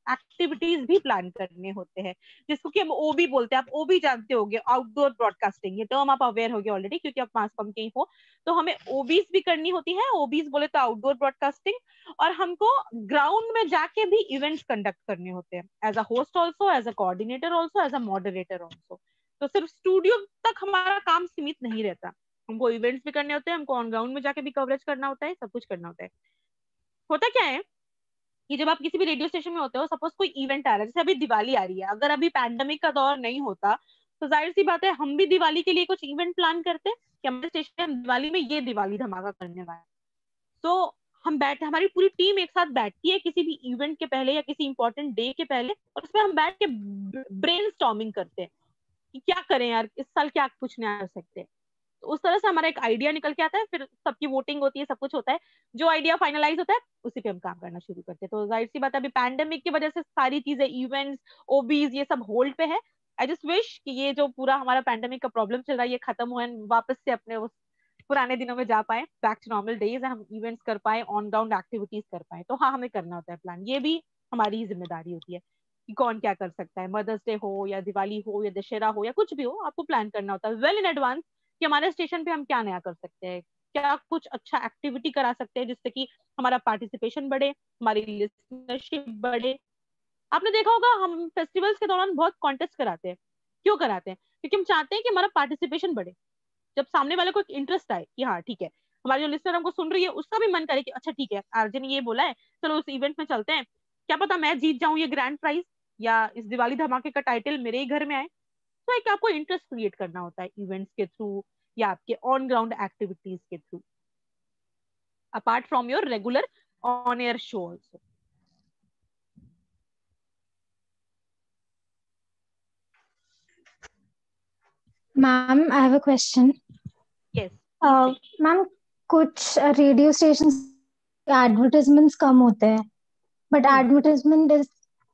Speaker 3: एक्टिविटीज भी प्लान करने होते हैं, जिसको कि हम ओबी बोलते हैं। आप ओबी जानते होंगे, आउटडोर ब्रॉडकास्टिंग, ये टर्म आप अवेयर होगे ऑलरेडी क्योंकि आप मास कॉम के ही हो। तो हमें ओबीज भी करनी होती है, ओबीज बोले तो आउटडोर ब्रॉडकास्टिंग, और हमको ग्राउंड में जाके भी इवेंट्स कंडक्ट करने होते हैं as a host also, as a coordinator also, as a moderator also. तो सिर्फ स्टूडियो तक हमारा काम सीमित नहीं रहता, हमको इवेंट्स भी करने होते हैं, हमको ऑन ग्राउंड में जाके भी कवरेज करना होता है, सब कुछ करना होता है। होता क्या है कि जब आप किसी भी रेडियो स्टेशन में होते हो, सपोज कोई इवेंट आ रहा है, जैसे अभी दिवाली आ रही है, अगर अभी पैंडेमिक का दौर नहीं होता तो जाहिर सी बात है हम भी दिवाली के लिए कुछ इवेंट प्लान करते हैं कि हमारे स्टेशन में हम दिवाली में ये दिवाली धमाका करने वाले हैं। तो हम हमारी पूरी टीम एक साथ बैठती है किसी भी इवेंट के पहले या किसी इंपॉर्टेंट डे के पहले, और उसमें हम बैठ के ब्रेनस्टॉर्मिंग करते हैं कि क्या करें यार, इस साल क्या कुछ नया कर सकते हैं। तो उस तरह से हमारा एक आइडिया निकल के आता है, फिर सबकी वोटिंग होती है, सब कुछ होता है, जो आइडिया फाइनलाइज होता है उसी पे हम काम करना शुरू करते हैं। तो जाहिर सी बात है अभी पैंडेमिक की वजह से सारी चीजें, इवेंट्स, ओबीज, ये सब होल्ड पे है। आई जस्ट विश कि ये जो पूरा हमारा पैंडेमिक का प्रॉब्लम चल रहा है ये खत्म हो, वापस से अपने उस पुराने दिनों में जा पाए, बैक टू नॉर्मल डेज, हम इवेंट्स कर पाए, ऑन ग्राउंड एक्टिविटीज कर पाए। तो हाँ, हमें करना होता है प्लान, ये भी हमारी जिम्मेदारी होती है कि कौन क्या कर सकता है। मदर्स डे हो या दिवाली हो या दशहरा हो या कुछ भी हो, आपको प्लान करना होता है वेल इन एडवांस कि हमारे स्टेशन पे हम क्या नया कर सकते हैं, क्या कुछ अच्छा एक्टिविटी करा सकते हैं जिससे कि हमारा पार्टिसिपेशन बढ़े, हमारी लिसनरशिप बढ़े। आपने देखा होगा हम फेस्टिवल्स के दौरान बहुत कॉन्टेस्ट कराते हैं। क्यों कराते हैं? क्योंकि हम चाहते हैं कि हमारा पार्टिसिपेशन बढ़े, जब सामने वाले को एक इंटरेस्ट आए कि हाँ ठीक है, हमारी जो लिसनर हमको सुन रही है उसका भी मन करे कि अच्छा ठीक है, आरजे ने ये बोला है, चलो उस इवेंट में चलते हैं, क्या पता मैं जीत जाऊं ये ग्रैंड प्राइज या इस दिवाली धमाके का टाइटल मेरे ही घर में आए। तो एक आपको इंटरेस्ट क्रिएट करना होता है इवेंट्स के थ्रू या आपके ऑन ग्राउंड एक्टिविटीज के through, apart from your regular on air show also.
Speaker 10: Ma'am I have a question.
Speaker 3: Yes
Speaker 10: ma'am, कुछ रेडियो स्टेशन एडवर्टाइजमेंट्स कम होते हैं, but advertisement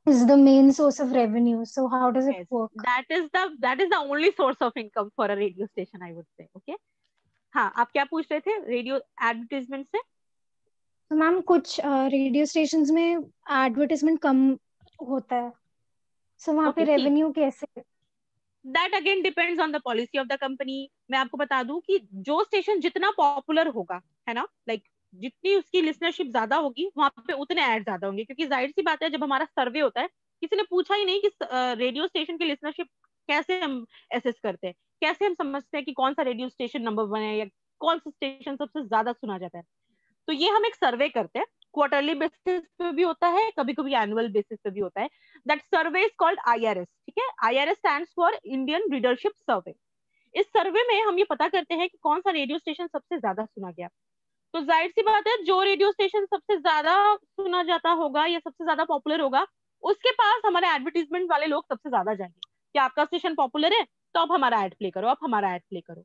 Speaker 10: is the main source of revenue, so how does it work?
Speaker 3: That is the only source of income for a radio station, I would say. Okay, हाँ, आप क्या पूछ रहे थे radio advertisement से?
Speaker 10: तो मैम कुछ radio stations में एडवर्टाइजमेंट कम होता है, सो वहाँ पे रेवेन्यू कैसे?
Speaker 3: That again depends on the policy of the company. मैं आपको बता दूं कि जो स्टेशन जितना पॉपुलर होगा, है ना, लाइक जितनी उसकी लिसनरशिप ज्यादा होगी वहां पे उतने एड ज्यादा होंगे। क्योंकि जाहिर सी बात है जब हमारा सर्वे होता है, किसी ने पूछा ही नहीं कि रेडियो स्टेशन की लिसनरशिप कैसे हम एसेस करते हैं, कैसे हम समझते हैं कि कौन सा रेडियो स्टेशन नंबर 1 है या कौन सा स्टेशन सबसे ज्यादा सुना जाता है। तो ये हम एक सर्वे करते हैं, क्वार्टरली बेसिस पे भी होता है, कभी कभी एनुअल बेसिस पे भी होता है। That survey is called IRS। ठीक है, IRS stands for Indian readership survey. इस सर्वे में हम ये पता करते हैं कि कौन सा रेडियो स्टेशन सबसे ज्यादा सुना गया। तो जाहिर सी बात है, जो रेडियो स्टेशन सबसे ज्यादा सुना जाता होगा या सबसे ज्यादा पॉपुलर होगा, उसके पास हमारे एडवर्टीजमेंट वाले लोग सबसे ज्यादा जाएंगे कि आपका स्टेशन पॉपुलर है तो आप हमारा ऐड प्ले करो, आप हमारा ऐड प्ले करो।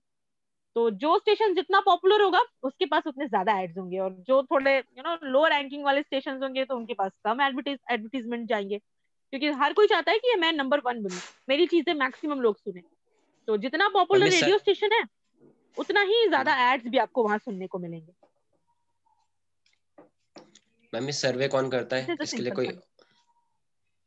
Speaker 3: तो जो स्टेशन जितना पॉपुलर होगा उसके पास उतने ज्यादा एड्स होंगे, और जो थोड़े लो रैंकिंग वाले स्टेशन होंगे तो उनके पास कम एडवर्टीजमेंट जाएंगे, क्योंकि हर कोई चाहता है कि मैं नंबर 1 बनूं, मेरी चीजें मैक्सिमम लोग सुने। तो जितना पॉपुलर रेडियो स्टेशन है उतना ही ज्यादा एड्स भी आपको वहां सुनने को मिलेंगे।
Speaker 7: मैम इस सर्वे कौन करता है? इसके लिए कोई?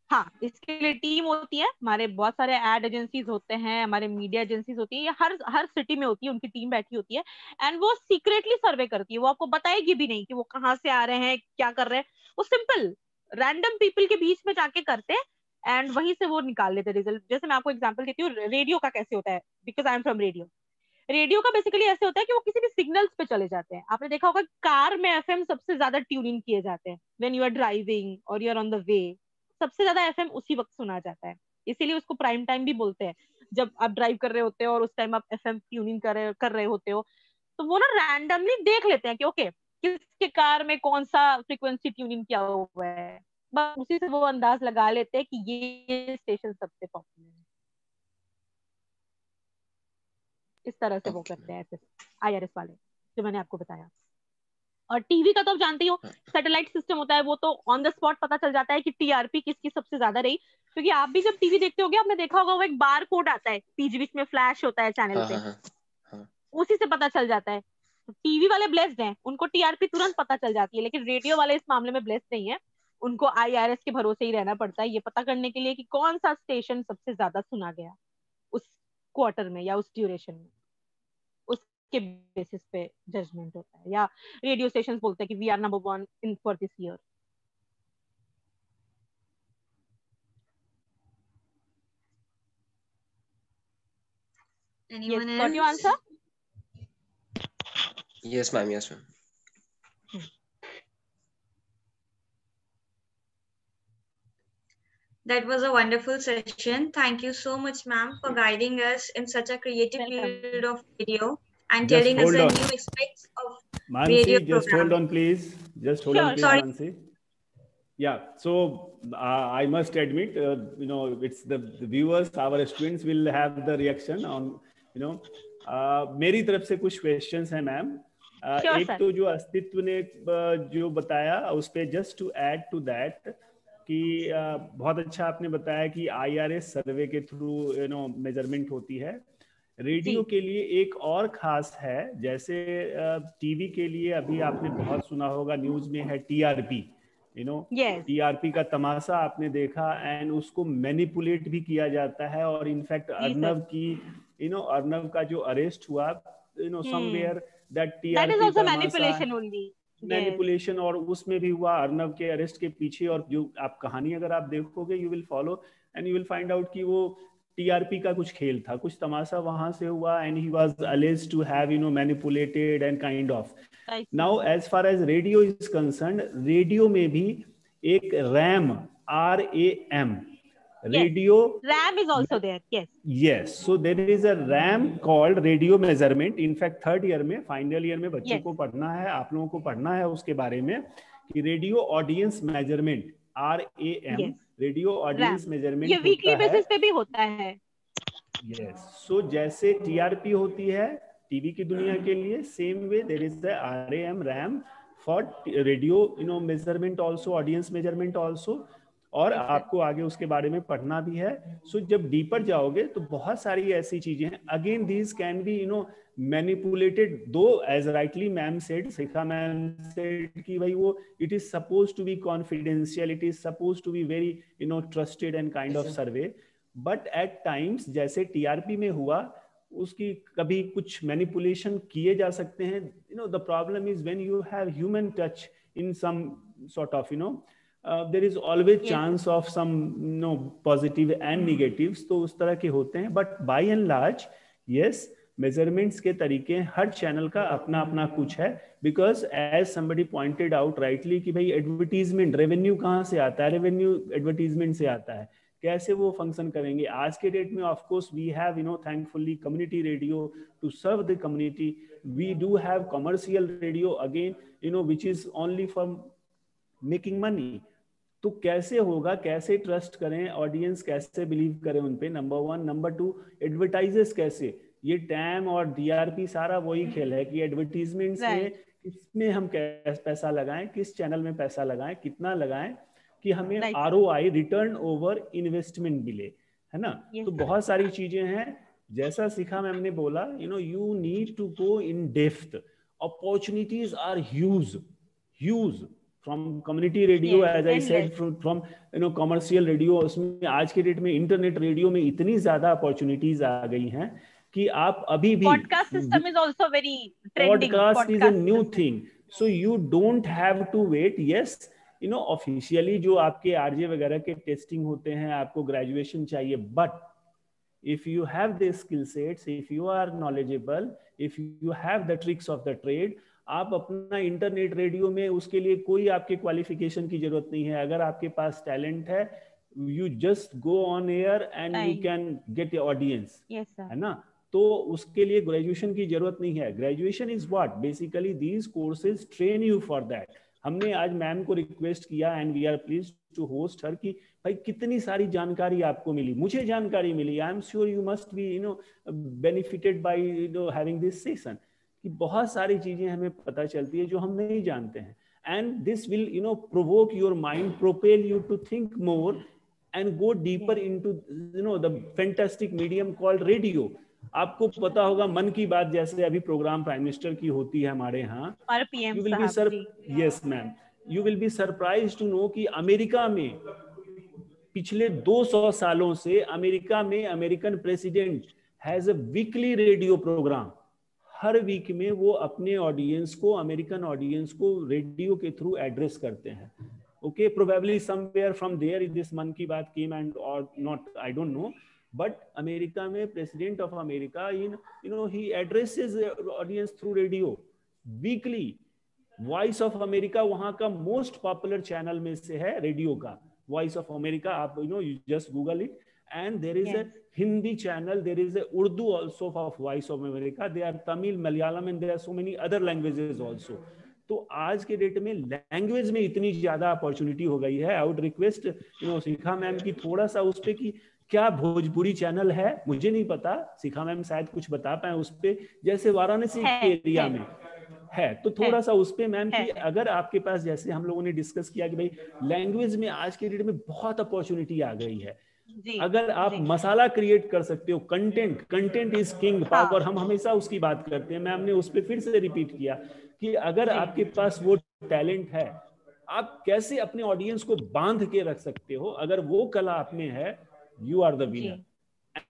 Speaker 3: हाँ, इसके लिए टीम होती है, हमारे बहुत सारे एड एजेंसीज होते हैं, हमारे मीडिया एजेंसीज होती है, हर सिटी में होती है, उनकी टीम बैठी होती है, एंड वो सीक्रेटली सर्वे करती है। वो आपको बताएगी भी नहीं कि वो कहाँ से आ रहे हैं, क्या कर रहे हैं। वो सिंपल रैंडम पीपल के बीच में जाके करते हैं एंड वहीं से वो निकाल लेते हैं रिजल्ट। जैसे मैं आपको एग्जांपल देती हूँ, रेडियो का कैसे होता है, because I am from radio. Radio का बेसिकली ऐसे होता है कि वो किसी भी सिग्नल्स पे चले जाते हैं। आपने देखा होगा कार में एफएम सबसे ज्यादा ट्यून इन किए जाते हैं, व्हेन यू आर ड्राइविंग और you are on the way, सबसे ज्यादा एफएम उसी वक्त सुना जाता है। इसीलिए उसको प्राइम टाइम भी बोलते हैं। जब आप ड्राइव कर रहे होते हो और उस टाइम आप एफएम ट्यूनिंग कर रहे होते हो, तो वो ना रैंडमली देख लेते हैं कि ओके किसके कार में कौन सा फ्रीक्वेंसी ट्यूनिंग किया हुआ है, बस उसी से वो अंदाज लगा लेते हैं कि ये स्टेशन सबसे पॉपुलर है। इस तरह से वो करते हैं IRS वाले, जो मैंने आपको बताया। और टीवी का तो आप जानते ही हो, सैटेलाइट सिस्टम होता है, वो तो ऑन द स्पॉट पता चल जाता है कि टीआरपी किसकी सबसे ज्यादा रही। क्योंकि आप भी जब टीवी देखते होगे, आपने देखा होगा वो एक बार कोड आता है, बीच बीच में फ्लैश होता है चैनल पे, उसी से पता चल जाता है। तो टीवी वाले ब्लेस्ड हैं, उनको टीआरपी तुरंत पता चल जाती है, लेकिन रेडियो वाले इस मामले में ब्लेस्ड नहीं है। उनको IRS के भरोसे ही रहना पड़ता है ये पता करने के लिए कि कौन सा स्टेशन सबसे ज्यादा सुना गया उस क्वार्टर में या उस ड्यूरेशन में। उसके बेसिस पे जजमेंट होता है, या रेडियो स्टेशन बोलते हैं कि we are number 1 in for this year.
Speaker 1: Anyone
Speaker 3: yes,
Speaker 1: else?
Speaker 3: got your answer?
Speaker 7: Yes, ma'am. Yes, ma'am.
Speaker 1: That was a wonderful session. Thank you so much, ma'am, for guiding us in such a creative field of video and
Speaker 2: Just
Speaker 1: telling us
Speaker 2: hold
Speaker 1: the
Speaker 2: on.
Speaker 1: new aspects of
Speaker 2: Mansi,
Speaker 1: radio
Speaker 2: just hold
Speaker 1: programming.
Speaker 2: on, please. Just hold on, please,
Speaker 1: Sorry.
Speaker 2: Mansi. Yeah, so I must admit, it's the viewers, our students will have the reaction on, मेरी तरफ से कुछ questions हैं ma'am. एक तो जो अस्तित्व ने जो बताया, उस पे just to add to that, कि बहुत अच्छा आपने बताया कि IRS सर्वे के थ्रू मेजरमेंट होती है। रेडियो के लिए एक और खास है, जैसे टीवी के लिए अभी आपने बहुत सुना होगा, न्यूज में है TRP, TRP का तमाशा आपने देखा, एंड उसको मैनिपुलेट भी किया जाता है। और इनफैक्ट अर्नव की अर्नव का जो अरेस्ट हुआ, somewhere that TRP Tamasha manipulation, और उसमें भी हुआ अर्नव के अरेस्ट के पीछे। और जो आप कहानी अगर आप देखोगे, you will follow and you will find out कि वो TRP का कुछ खेल था, कुछ तमाशा वहां से हुआ, and he was alleged to have manipulated and kind of. Now as far as radio is concerned, radio में भी एक RAM, RAM radio,
Speaker 3: RAM is also there.
Speaker 2: Yes, so there is a RAM called radio measurement. In fact, 3rd year में, final year में बच्चों को पढ़ना है, आप लोगों को पढ़ना है उसके बारे में, कि radio audience measurement, RAM, radio audience measurement,
Speaker 3: ये वीकली बेसिस पे भी होता है।
Speaker 2: Yes, so जैसे TRP होती है टीवी की दुनिया के लिए, same way there is the RAM for radio measurement also, audience measurement also. और आपको आगे उसके बारे में पढ़ना भी है। सो जब डीपर जाओगे तो बहुत सारी ऐसी चीजें हैं। Again these can be manipulated, though as rightly ma'am said, Shikha ma'am said कि भाई वो it is suppose to be confidential, it is suppose to be very trusted and kind of survey, but at times जैसे TRP में हुआ, उसकी कभी कुछ manipulation किए जा सकते हैं। The problem is when you have human touch in some sort of there is always chance of some positive and negatives, तो उस तरह के होते हैं। but by and large yes, measurements के तरीके हर चैनल का अपना अपना कुछ है, because as somebody pointed out rightly कि भाई एडवर्टीजमेंट रेवेन्यू कहाँ से आता है, रेवेन्यू एडवर्टीजमेंट से आता है। कैसे वो फंक्शन करेंगे? आज के डेट में of course we have thankfully community radio to serve the community. We do have commercial radio again which is only for making money. तो कैसे होगा, कैसे ट्रस्ट करें, ऑडियंस कैसे बिलीव करें उन पे, नंबर 1. नंबर 2, एडवर्टाइजर्स कैसे, ये टैम और डीआरपी सारा वही खेल है कि एडवर्टीजमेंट्स में इसमें हम कैसे पैसा लगाएं, किस चैनल में पैसा लगाएं, कितना लगाएं कि हमें आरओआई, रिटर्न ओवर इन्वेस्टमेंट मिले, है ना? तो बहुत सारी चीजें हैं. जैसा शिखा मैम ने बोला, you need to go in depth. Opportunities are huge from community radio, as I said, from commercial radio. उसमें आज के डेट में इंटरनेट रेडियो में इतनी ज्यादा अपॉर्चुनिटीज आ गई हैं कि आप अभी भी
Speaker 3: podcast system is also very trending.
Speaker 2: Podcast is a new thing, so you don't have to wait. Yes, officially जो आपके आरजे वगैरह के टेस्टिंग होते हैं, आपको ग्रेजुएशन चाहिए, but if you have the skill sets, if you are knowledgeable, if you have the tricks of the trade, आप अपना इंटरनेट रेडियो में, उसके लिए कोई आपके क्वालिफिकेशन की जरूरत नहीं है. अगर आपके पास टैलेंट है, you just go on air and you can get audience, है ना? तो उसके लिए ग्रेजुएशन की जरूरत नहीं है. Graduation is what basically these courses train you for that. हमने आज मैम को रिक्वेस्ट किया and we are pleased to host her कि भाई कितनी सारी जानकारी आपको मिली, मुझे जानकारी मिली. I am sure you must be benefited by having this session. कि बहुत सारी चीजें हमें पता चलती है जो हम नहीं जानते हैं. And this will provoke your mind, propel you to think more and go deeper into the fantastic medium called radio. आपको पता होगा मन की बात जैसे अभी प्रोग्राम प्राइम मिनिस्टर की होती है हमारे यहाँ, you will be yes ma'am, you will be surprise to know कि अमेरिका में पिछले 200 सालों से अमेरिका में American president has a weekly radio program. हर वीक में वो अपने ऑडियंस को, अमेरिकन ऑडियंस को रेडियो के थ्रू एड्रेस करते हैं. Okay, probably somewhere from there this Mann Ki Baat came and और not, I don't know, but America में president of America he addresses audience through radio weekly. Voice of America वहां का most popular channel में से है radio का, वॉइस ऑफ अमेरिका. आप you just Google it. And there is a Hindi channel, there is a Urdu also of Voice of America, there are Tamil, Malayalam and there are so many other languages also. तो आज के date में language में इतनी ज्यादा opportunity हो गई है. I would request Shikha ma'am की थोड़ा सा उस पे कि क्या भोजपुरी चैनल है, मुझे नहीं पता, शिखा मैम शायद कुछ बता पाए उस पे, जैसे वाराणसी के एरिया में है, तो थोड़ा सा उस पे मैम कि अगर आपके पास, जैसे हम लोगों ने डिस्कस किया कि भाई लैंग्वेज में आज के डेट में बहुत अपॉर्चुनिटी आ गई है. अगर आप मसाला क्रिएट कर सकते हो, कंटेंट इज किंग पावर, हम हमेशा उसकी बात करते हैं. मैम ने उस पे फिर से रिपीट किया कि अगर आपके पास वो टैलेंट है, आप कैसे अपने ऑडियंस को बांध के रख सकते हो. अगर वो कला आप में है, you are the winner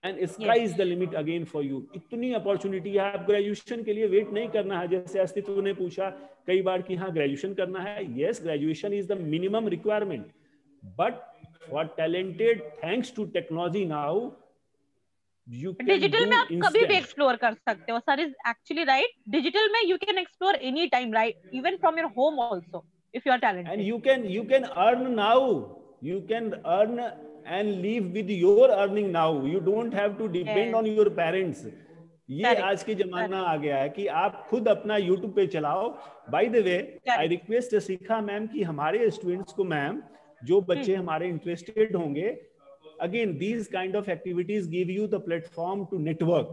Speaker 2: and sky is the limit again for you. इतनी अपॉर्चुनिटी है. आप ग्रेजुएशन के लिए वेट नहीं करना है. जैसे अस्तित्व ने पूछा कई बार कि हाँ ग्रेजुएशन करना है. Yes, graduation is the minimum requirement, but for talented, thanks to technology now, you can digital में आप
Speaker 3: कभी भी एक्सप्लोर कर सकते हो. Sir is actually right. Digital में you can explore any time, right? Even from your home also, if you are talented.
Speaker 2: And you can earn now. You can earn and live with your earning now. You don't have to depend on your parents. ये आज के जमाना आ गया है कि आप खुद अपना YouTube पे चलाओ. By the way, I request Shikha ma'am कि हमारे स्टूडेंट्स को, मैम जो बच्चे हमारे इंटरेस्टेड होंगे, again these kind of activities give you the platform to network.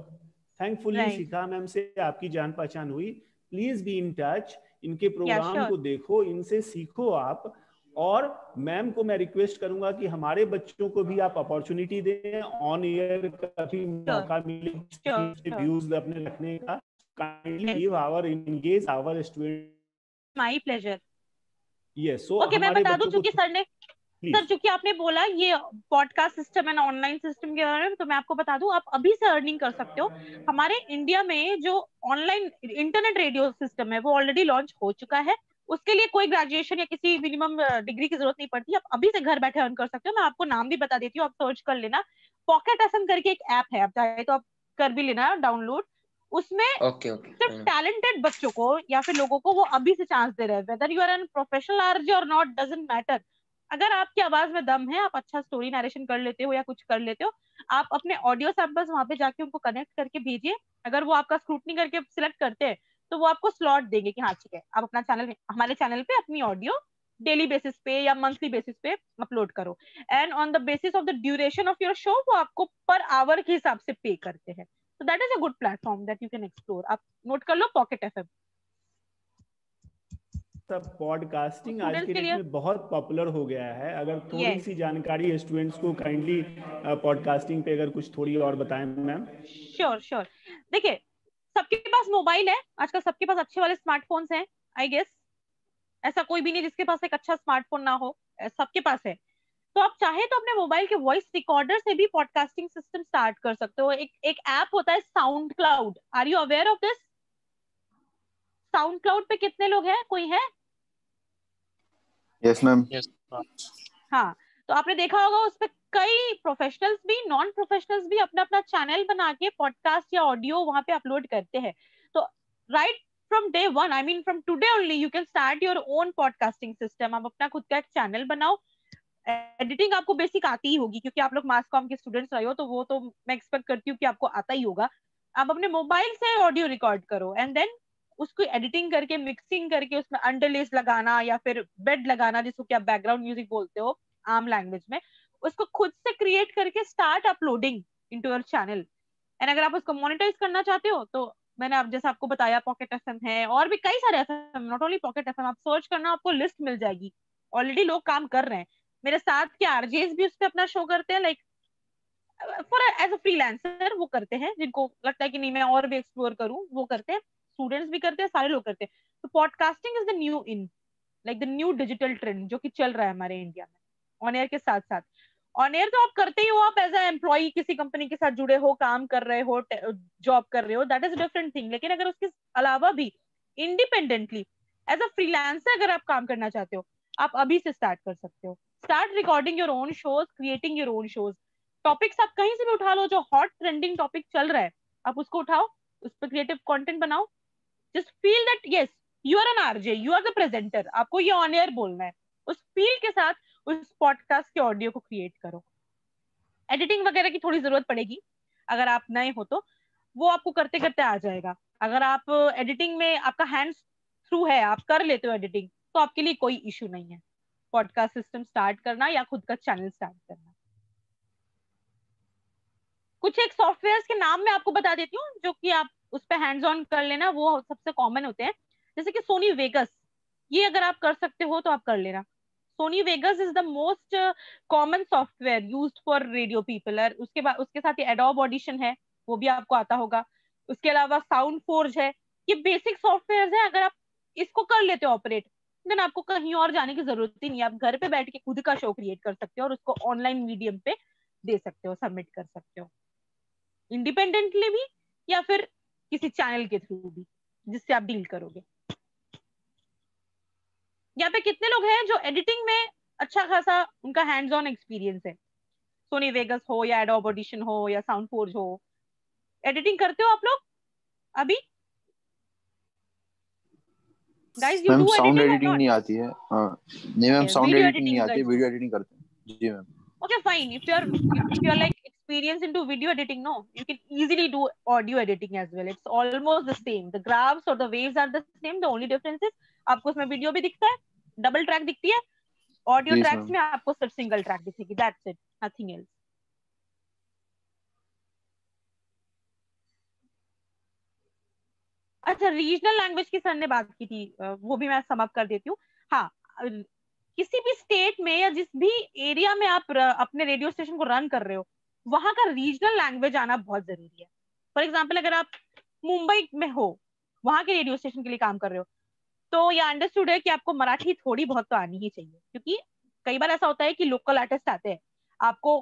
Speaker 2: Thankfully Shikha ma'am से आपकी जान पहचान हुई. Please be in touch. इनके प्रोग्राम को देखो, इनसे सीखो आप. और मैम को मैं रिक्वेस्ट करूंगा कि हमारे बच्चों को भी आप अपॉर्चुनिटी दें, ऑन एयर कभी मौका मिले व्यूज अपने रखने का. Kindly give our, engage our student.
Speaker 3: My pleasure.
Speaker 2: Yes, so
Speaker 3: okay, मैं बता दूं, क्योंकि सर चूंकि आपने बोला ये podcast system and online system के बारे में, तो मैं आपको बता दूं आप अभी से अर्निंग कर सकते हो. हमारे इंडिया में जो ऑनलाइन इंटरनेट रेडियो सिस्टम है वो ऑलरेडी लॉन्च हो चुका है. उसके लिए कोई ग्रेजुएशन या किसी मिनिमम डिग्री की जरूरत नहीं पड़ती. आप अभी से घर बैठे अर्न कर सकते हो. मैं आपको नाम भी बता देती हूँ, आप सर्च कर लेना. पॉकेट एफएम करके एक ऐप है, आप चाहे तो आप कर भी लेना डाउनलोड. उसमें सिर्फ टैलेंटेड बच्चों को या फिर लोगों को वो अभी से चांस दे रहे हैं. Whether you are an professional RJ और नॉट, डजंट मैटर. अगर आपकी आवाज में दम है, आप अच्छा स्टोरी नरेशन कर लेते हो या कुछ कर लेते हो, आप अपने ऑडियो सैंपल्स वहां पे जाके उनको कनेक्ट करके भेजिए। अगर वो आपका स्क्रूटनी करके सिलेक्ट करते हैं तो वो आपको स्लॉट देंगे कि हाँ ठीक है, आप अपना चैनल, हमारे चैनल पे अपनी ऑडियो डेली बेसिस पे या मंथली बेसिस पे अपलोड करो, and on the basis of the duration of your show वो आपको पर आवर के हिसाब से पे करते हैं। So that is a good platform that you can explore. आप नोट कर लो Pocket FM।
Speaker 2: सब पॉडकास्टिंग आज के डेट में बहुत पॉपुलर हो गया है। अगर थोड़ी सी जानकारी स्टूडेंट्स को काइंडली पॉडकास्टिंग पे अगर कुछ थोड़ी और बताएं मैम।
Speaker 3: श्योर। देखिए, सबके पास मोबाइल है आजकल, सबके पास अच्छे वाले स्मार्टफोन्स हैं। आई गेस ऐसा कोई भी नहीं जिसके पास एक अच्छा स्मार्टफोन ना हो, सबके पास है। तो आप चाहे तो अपने मोबाइल के वॉइस रिकॉर्डर से भी पॉडकास्टिंग सिस्टम स्टार्ट कर सकते हो। एक ऐप होता है SoundCloud. Are you aware of this? SoundCloud पे कितने लोग हैं? कोई है?
Speaker 11: Yes ma'am.
Speaker 3: हाँ, तो आपने देखा होगा उस पे कई प्रोफेशनल्स भी, नॉन प्रोफेशनल्स भी अपना अपना चैनल बना के पॉडकास्ट या ऑडियो वहां पे अपलोड करते हैं। तो right from day one, I mean from today only, you can start your own podcasting system. आप अपना खुद का एक चैनल बनाओ। एडिटिंग आपको बेसिक आती ही होगी क्योंकि आप लोग मास कॉम के स्टूडेंट्स रहे हो, तो वो तो मैं एक्सपेक्ट करती हूँ कि आपको आता ही होगा। आप अपने मोबाइल से ऑडियो रिकॉर्ड करो एंड देन उसको एडिटिंग करके, मिक्सिंग करके, उसमें अंडरलेस लगाना या फिर बेड लगाना, जिसको कि आप बैकग्राउंड म्यूजिक बोलते हो आम लैंग्वेज में, उसको खुद से क्रिएट करके start uploading into your channel. And अगर आप उसको मोनेटाइज करना चाहते हो तो मैंने अब जैसे आपको बताया पॉकेट एफएम है, और भी कई सारे FM, not only pocket FM. आप सर्च करना, आपको लिस्ट मिल जाएगी। ऑलरेडी लोग काम कर रहे हैं। मेरे साथ के आरजेस भी उस पर अपना शो करते हैं, like for as a freelancer वो करते हैं, जिनको लगता है कि नहीं मैं और भी एक्सप्लोर करूं, वो करते हैं। स्टूडेंट्स भी करते हैं, सारे लोग करते हैं। तो podcasting is the new in, like the new digital trend जो कि चल रहा है हमारे इंडिया में। ऑन एयर के साथ साथ, ऑन एयर तो आप करते ही हो, आप एज अ एम्प्लॉई किसी कंपनी के साथ जुड़े हो, काम कर रहे हो, जॉब कर रहे हो, दैट इज डिफरेंट थिंग। लेकिन अगर उसके अलावा भी इंडिपेंडेंटली एज अ फ्रीलांसर अगर आप काम करना चाहते हो, आप अभी से स्टार्ट कर सकते हो। Start recording your own shows, creating your own shows. Topics आप कहीं से भी उठा लो, जो हॉट ट्रेंडिंग टॉपिक चल रहा है आप उसको उठाओ, उस पर क्रिएटिव कंटेंट बनाओ। Just feel that yes you are an RJ, you are the presenter, आपको ये ऑन एयर बोलना है। उस फील के साथ उस पॉडकास्ट के ऑडियो को क्रिएट करो। एडिटिंग वगैरह की थोड़ी जरूरत पड़ेगी, अगर आप नए हो तो वो आपको करते करते आ जाएगा। अगर आप एडिटिंग में आपका हैंड्स थ्रू है, आप कर लेते हो एडिटिंग, तो आपके लिए कोई इशू नहीं है पॉडकास्ट सिस्टम स्टार्ट करना या खुद का चैनल स्टार्ट करना। कुछ एक सॉफ्टवेयर्स के नाम मैं आपको बता देती हूँ जो कि आप उस पे हैंड्स ऑन कर लेना, वो सबसे कॉमन होते हैं। जैसे कि सोनी वेगस, ये अगर आप कर सकते हो तो आप कर लेना। Sony Vegas is the most common software used for radio people. उसके बाद उसके साथ ये एडोब ऑडिशन है, वो भी आपको आता होगा। उसके अलावा साउंड फोर्ज है। ये बेसिक सॉफ्टवेयर है, अगर आप इसको कर लेते हो ऑपरेट, देन आपको कहीं और जाने की जरूरत ही नहीं है। आप घर पे बैठ के खुद का शो क्रिएट कर सकते हो और उसको ऑनलाइन मीडियम पे दे सकते हो, सबमिट कर सकते हो, इंडिपेंडेंटली भी या फिर किसी चैनल के थ्रू भी जिससे आप डील करोगे। यहाँ पे कितने लोग हैं जो एडिटिंग में अच्छा खासा उनका हैंड्स ऑन एक्सपीरियंस है? सोनी वेगस हो या एडोब ऑडिशन हो या साउंड फोर्ज हो, एडिटिंग करते हो आप लोग अभी? Guys you do
Speaker 11: sound
Speaker 3: editing
Speaker 11: editing नहीं आती है। नहीं मैम, साउंड एडिटिंग नहीं आती है, वीडियो एडिटिंग करते हैं। जी ma'am.
Speaker 3: Okay, fine. If you're like experienced into video editing, no, you can easily do audio editing as well. It's almost the same. The graphs or the waves are the same. The only difference is आपको उसमें video भी दिखता है, double track दिखती है, audio tracks में आपको सिर्फ सिंगल ट्रैक दिखेगी। That's it, nothing else. अच्छा, रीजनल लैंग्वेज की सर ने बात की थी, वो भी मैं सम अप कर देती हूँ। हाँ, किसी भी स्टेट में या जिस भी एरिया में आप अपने रेडियो स्टेशन को रन कर रहे हो, वहां का रीजनल लैंग्वेज आना बहुत जरूरी है। फॉर एग्जांपल, अगर आप मुंबई में हो, वहां के रेडियो स्टेशन के लिए काम कर रहे हो, तो ये अंडरस्टूड है कि आपको मराठी थोड़ी बहुत तो आनी ही चाहिए, क्योंकि कई बार ऐसा होता है कि लोकल आर्टिस्ट आते हैं, आपको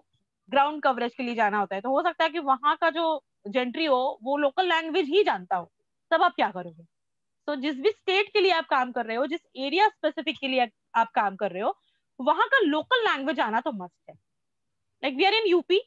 Speaker 3: ग्राउंड कवरेज के लिए जाना होता है, तो हो सकता है कि वहां का जो जेंट्री हो वो लोकल लैंग्वेज ही जानता हो, तब आप क्या करोगे? तो जिस भी स्टेट के लिए आप काम कर रहे हो, जिस एरिया स्पेसिफिक के लिए आप काम कर रहे हो, वहां का लोकल लैंग्वेज आना तो मस्ट है। Like we are in UP,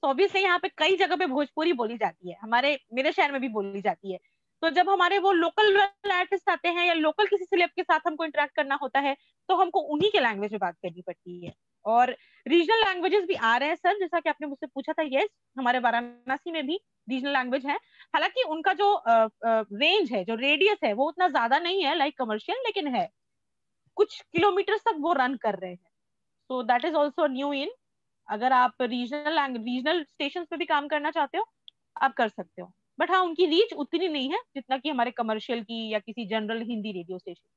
Speaker 3: तो ऑब्वियसली यहाँ पे कई जगह पे भोजपुरी बोली जाती है, मेरे शहर में भी बोली जाती है, तो जब हमारे वो लोकल आर्टिस्ट आते हैं या लोकल किसी सेलेब के साथ हमको इंटरेक्ट करना होता है तो हमको उन्हीं के लैंग्वेज में बात करनी पड़ती है। और रीजनल लैंग्वेजेस भी आ रहे हैं सर, जैसा कि आपने मुझसे पूछा था। यस, हमारे वाराणसी में भी रीजनल लैंग्वेज है। हालांकि उनका जो रेंज है, जो रेडियस है, वो उतना ज्यादा नहीं है लाइक कमर्शियल, लेकिन है, कुछ किलोमीटर तक वो रन कर रहे हैं। So that is also new in. अगर आप रीजनल स्टेशन पे भी काम करना चाहते हो आप कर सकते हो, बट हाँ उनकी रीच उतनी नहीं है जितना कि हमारे कमर्शियल की या किसी जनरल हिंदी रेडियो स्टेशन।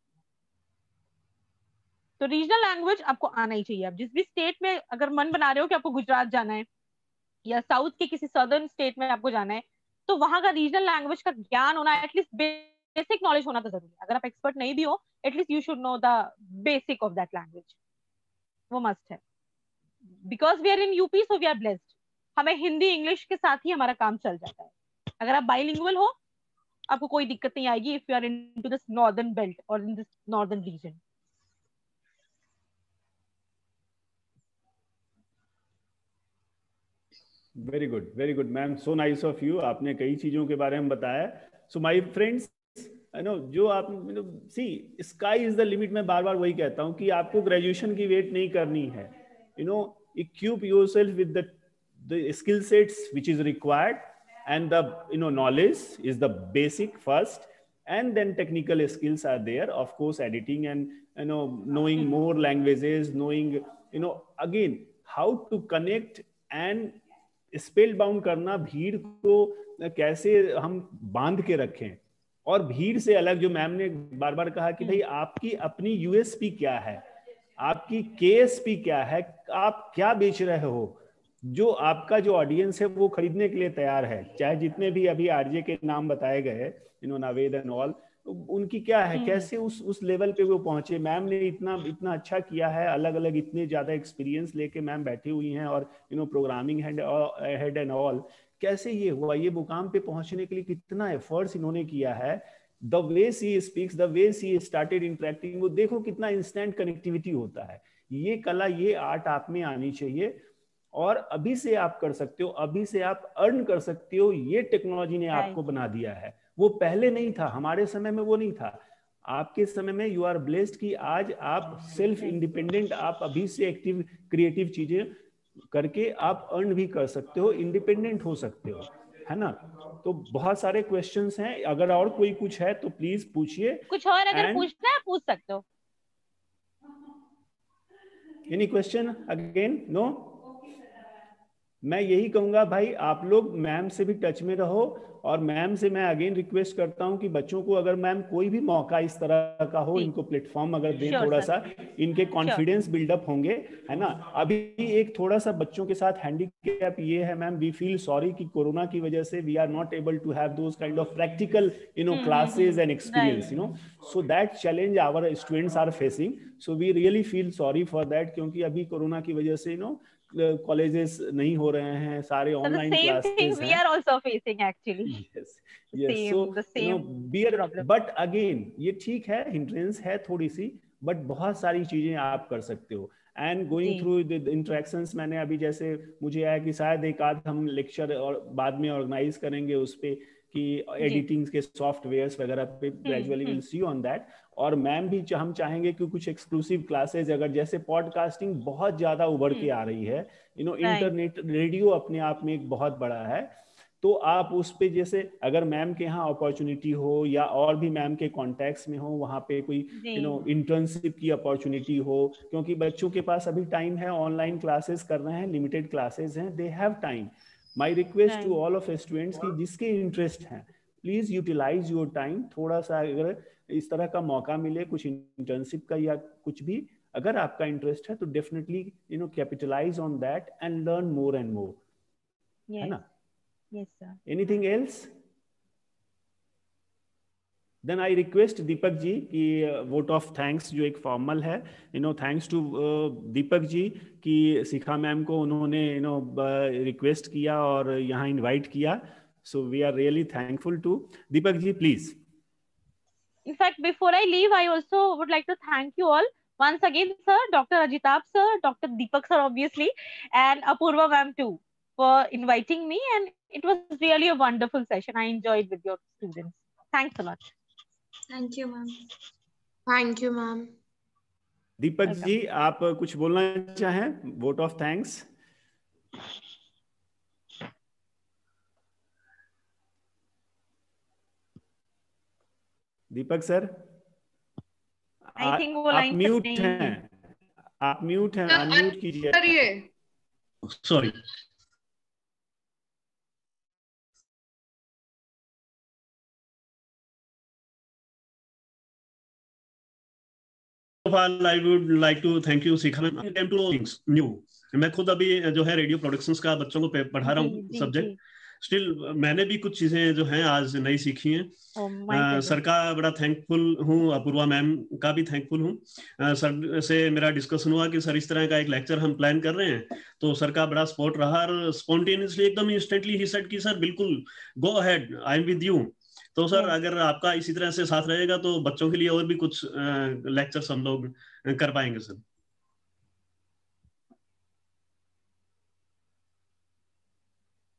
Speaker 3: तो रीजनल लैंग्वेज आपको आना ही चाहिए। आप जिस भी स्टेट में अगर मन बना रहे हो कि आपको गुजरात जाना है या साउथ के किसी सदर्न स्टेट में आपको जाना है, तो वहां का रीजनल लैंग्वेज का ज्ञान होना, एटलीस्ट बेसिक नॉलेज होना तो जरूरी है। अगर आप एक्सपर्ट नहीं भी हो, at least you should know the basic of that language, वो मस्ट है। Because we are in UP, so we are blessed. हमें हिंदी इंग्लिश के साथ ही हमारा काम चल जाता है। अगर आप बाइलिंगुअल हो, आपको कोई दिक्कत नहीं आएगी if you are into this northern belt और in this northern region.
Speaker 2: Very good ma'am, so nice of you. आपने कई चीजों के बारे में बताया। सो माय फ्रेंड्स, जो आप सी स्काई इज द लिमिट। मैं बार बार वही कहता हूँ कि आपको ग्रेजुएशन की वेट नहीं करनी है। Equip yourself with the skill sets which is required, and the knowledge is the basic first, and then technical skills are there, of course, editing and knowing more languages, knowing again how to connect and spellbound करना, भीड़ को कैसे हम बांध के रखें। और भीड़ से अलग, जो मैम ने बार बार कहा कि भाई आपकी अपनी यूएसपी क्या है, आपकी केएसपी क्या है, आप क्या बेच रहे हो, जो आपका जो ऑडियंस है वो खरीदने के लिए तैयार है। चाहे जितने भी अभी आरजे के नाम बताए गए, नावेद एंड ऑल, उनकी क्या है, कैसे उस लेवल पे वो पहुंचे। मैम ने इतना अच्छा किया है, अलग अलग इतने ज्यादा एक्सपीरियंस लेके मैम बैठी हुई हैं, और प्रोग्रामिंग हेड एंड ऑल। कैसे ये हुआ, ये मुकाम पे पहुंचने के लिए कितना एफर्ट्स इन्होंने किया है। The way she speaks, the way she started interacting, वो देखो कितना इंस्टेंट कनेक्टिविटी होता है। ये कला, ये आर्ट आप में आनी चाहिए, और अभी से आप कर सकते हो, अभी से आप अर्न कर सकते हो। ये टेक्नोलॉजी ने आपको बना दिया है, वो पहले नहीं था, हमारे समय में वो नहीं था। आपके समय में यू आर ब्लेस्ड कि आज आप सेल्फ इंडिपेंडेंट, आप अभी से एक्टिव क्रिएटिव चीजें करके आप अर्न भी कर सकते हो, इंडिपेंडेंट हो सकते हो, है ना। तो बहुत सारे क्वेश्चंस हैं, अगर और कोई कुछ है तो प्लीज पूछिए।
Speaker 3: कुछ और अगर पूछना है पूछ सकते हो।
Speaker 2: Any question again? नो? मैं यही कहूंगा भाई, आप लोग मैम से भी टच में रहो, और मैम से मैं अगेन रिक्वेस्ट करता हूं कि बच्चों को अगर मैम कोई भी मौका इस तरह का हो, इनको प्लेटफॉर्म अगर दें, थोड़ा सा इनके कॉन्फिडेंस बिल्डअप होंगे, है ना। अभी एक थोड़ा सा बच्चों के साथ हैंडीकैप ये है मैम, वी फील सॉरी कि कोरोना की वजह से we are not able to have those kind of practical classes and experience, so that challenge our students are facing. So we really feel sorry for that, क्योंकि अभी corona की वजह से colleges नहीं हो रहे हैं, सारे online classes
Speaker 3: we are also facing actually.
Speaker 2: yes so but again ये ठीक है, हिंड्रेंस है थोड़ी सी, बट बहुत सारी चीजें आप कर सकते हो। And going through the interactions, मैंने अभी जैसे मुझे आया कि शायद एक आध हम लेक्चर और बाद में ऑर्गेनाइज करेंगे उस पे, कि एडिटिंग के सॉफ्टवेयर्स वगैरह पे gradually will see on that. और मैम भी हम चाहेंगे कि कुछ एक्सक्लूसिव क्लासेस, अगर जैसे पॉडकास्टिंग बहुत ज्यादा उभर के आ रही है, इंटरनेट रेडियो अपने आप में एक बहुत बड़ा है, तो आप उस पे जैसे अगर मैम के यहाँ अपॉर्चुनिटी हो, या और भी मैम के कॉन्टेक्ट्स में हो, वहाँ पे कोई इंटर्नशिप की अपॉर्चुनिटी हो, क्योंकि बच्चों के पास अभी टाइम है, ऑनलाइन क्लासेस कर रहे हैं, लिमिटेड क्लासेस हैं, they have time. My request to all of students की जिसके इंटरेस्ट हैं, प्लीज यूटिलाइज योर टाइम। थोड़ा सा अगर इस तरह का मौका मिले, कुछ इंटर्नशिप का या कुछ भी, अगर आपका इंटरेस्ट है तो definitely capitalize on that and learn more and more, है ना।
Speaker 3: Yes, sir.
Speaker 2: Anything else? Then I request Deepak ji की vote of thanks जो एक फॉर्मल है, thanks to दीपक जी की शिखा मैम को उन्होंने रिक्वेस्ट किया और यहाँ इनवाइट किया, so we are really thankful to Deepak ji, please.
Speaker 3: In fact, before I leave, I also would like to thank you all once again, sir, Dr. Ajitab sir, Dr. Deepak sir, obviously, and Apurva ma'am too, for inviting me, and it was really a wonderful session. I enjoyed with your students. Thanks a lot.
Speaker 1: Thank you, ma'am.
Speaker 8: Thank you, ma'am.
Speaker 2: Deepak ji, आप कुछ बोलना चाहें? Vote of thanks. Deepak sir, आप mute हैं. आप mute हैं, unmute कीजिए.
Speaker 12: Sorry. I would like to thank you Shikha ma'am. I came to know things new. मैं खुद अभी जो है रेडियो प्रोडक्शंस का बच्चों को पढ़ा रहा हूँ सब्जेक्ट. स्टिल मैंने भी कुछ चीजें जो हैं आज नई सीखी हैं. सर का बड़ा थैंकफुल हूँ, अपूर्वा मैम का भी थैंकफुल हूँ. सर से मेरा डिस्कशन हुआ कि सर इस तरह का एक लेक्चर हम प्लान कर रहे हैं, तो सर का बड़ा सपोर्ट रहा और स्पॉन्टेनियसली एकदम इंस्टेंटली ही सेड कि सर बिल्कुल go ahead, I am with you. तो सर अगर आपका इसी तरह से साथ रहेगा तो बच्चों के लिए और भी कुछ लेक्चर्स हम लोग कर पाएंगे sir.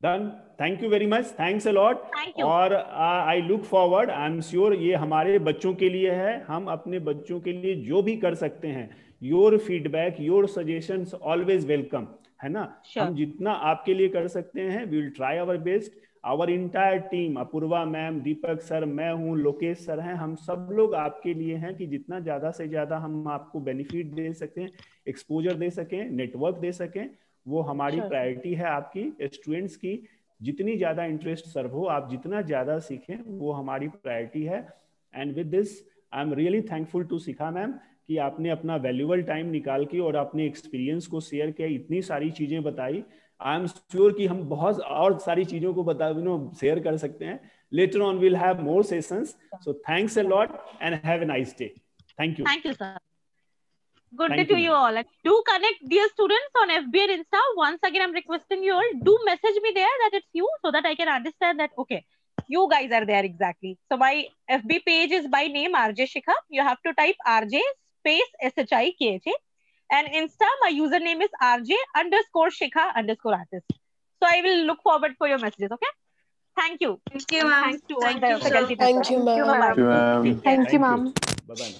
Speaker 2: Done. Thank you very much. Thanks a lot. और I look forward. I'm sure ये हमारे बच्चों के लिए है. हम अपने बच्चों के लिए जो भी कर सकते हैं, your feedback, your suggestions always welcome, है ना? हम जितना आपके लिए कर सकते हैं, we will try our best. Our entire team, Apoorva ma'am, Deepak sir, मैं हूँ, लोकेश सर हैं, हम सब लोग आपके लिए हैं कि जितना ज्यादा से ज्यादा हम आपको बेनिफिट दे सकें, एक्सपोजर दे सकें, नेटवर्क दे सकें, वो हमारी प्रायोरिटी है. आपकी स्टूडेंट्स की जितनी ज्यादा इंटरेस्ट सर्व हो, आप जितना ज्यादा सीखें, वो हमारी प्रायोरिटी है. And with this I am really thankful to Shikha ma'am कि आपने अपना वैल्यूएबल टाइम निकाल के और अपने एक्सपीरियंस को शेयर किया, इतनी सारी चीजें बताई. आई एम श्योर कि हम बहुत और सारी चीजों को शेयर कर सकते हैं. Later on will have more sessions. So thanks a lot and have a nice day. Thank you.
Speaker 3: Thank you sir. Good day to you all. Do connect, dear students, on FB and Insta. Once again, I'm requesting you all, do message me there that it's you, so that I can understand that, okay, you guys are there exactly. So my FB page is by name RJ Shikha. You have to type RJ space SHIKHA. And Insta, my username is RJ_Shikha_artist. So I will look forward for your messages, okay? Thank you.
Speaker 1: Thank you, ma'am.
Speaker 3: Thanks to all the faculty.
Speaker 5: Thank you, ma'am.
Speaker 3: Thank you, ma'am.
Speaker 5: Thank you, ma'am.
Speaker 2: Bye-bye.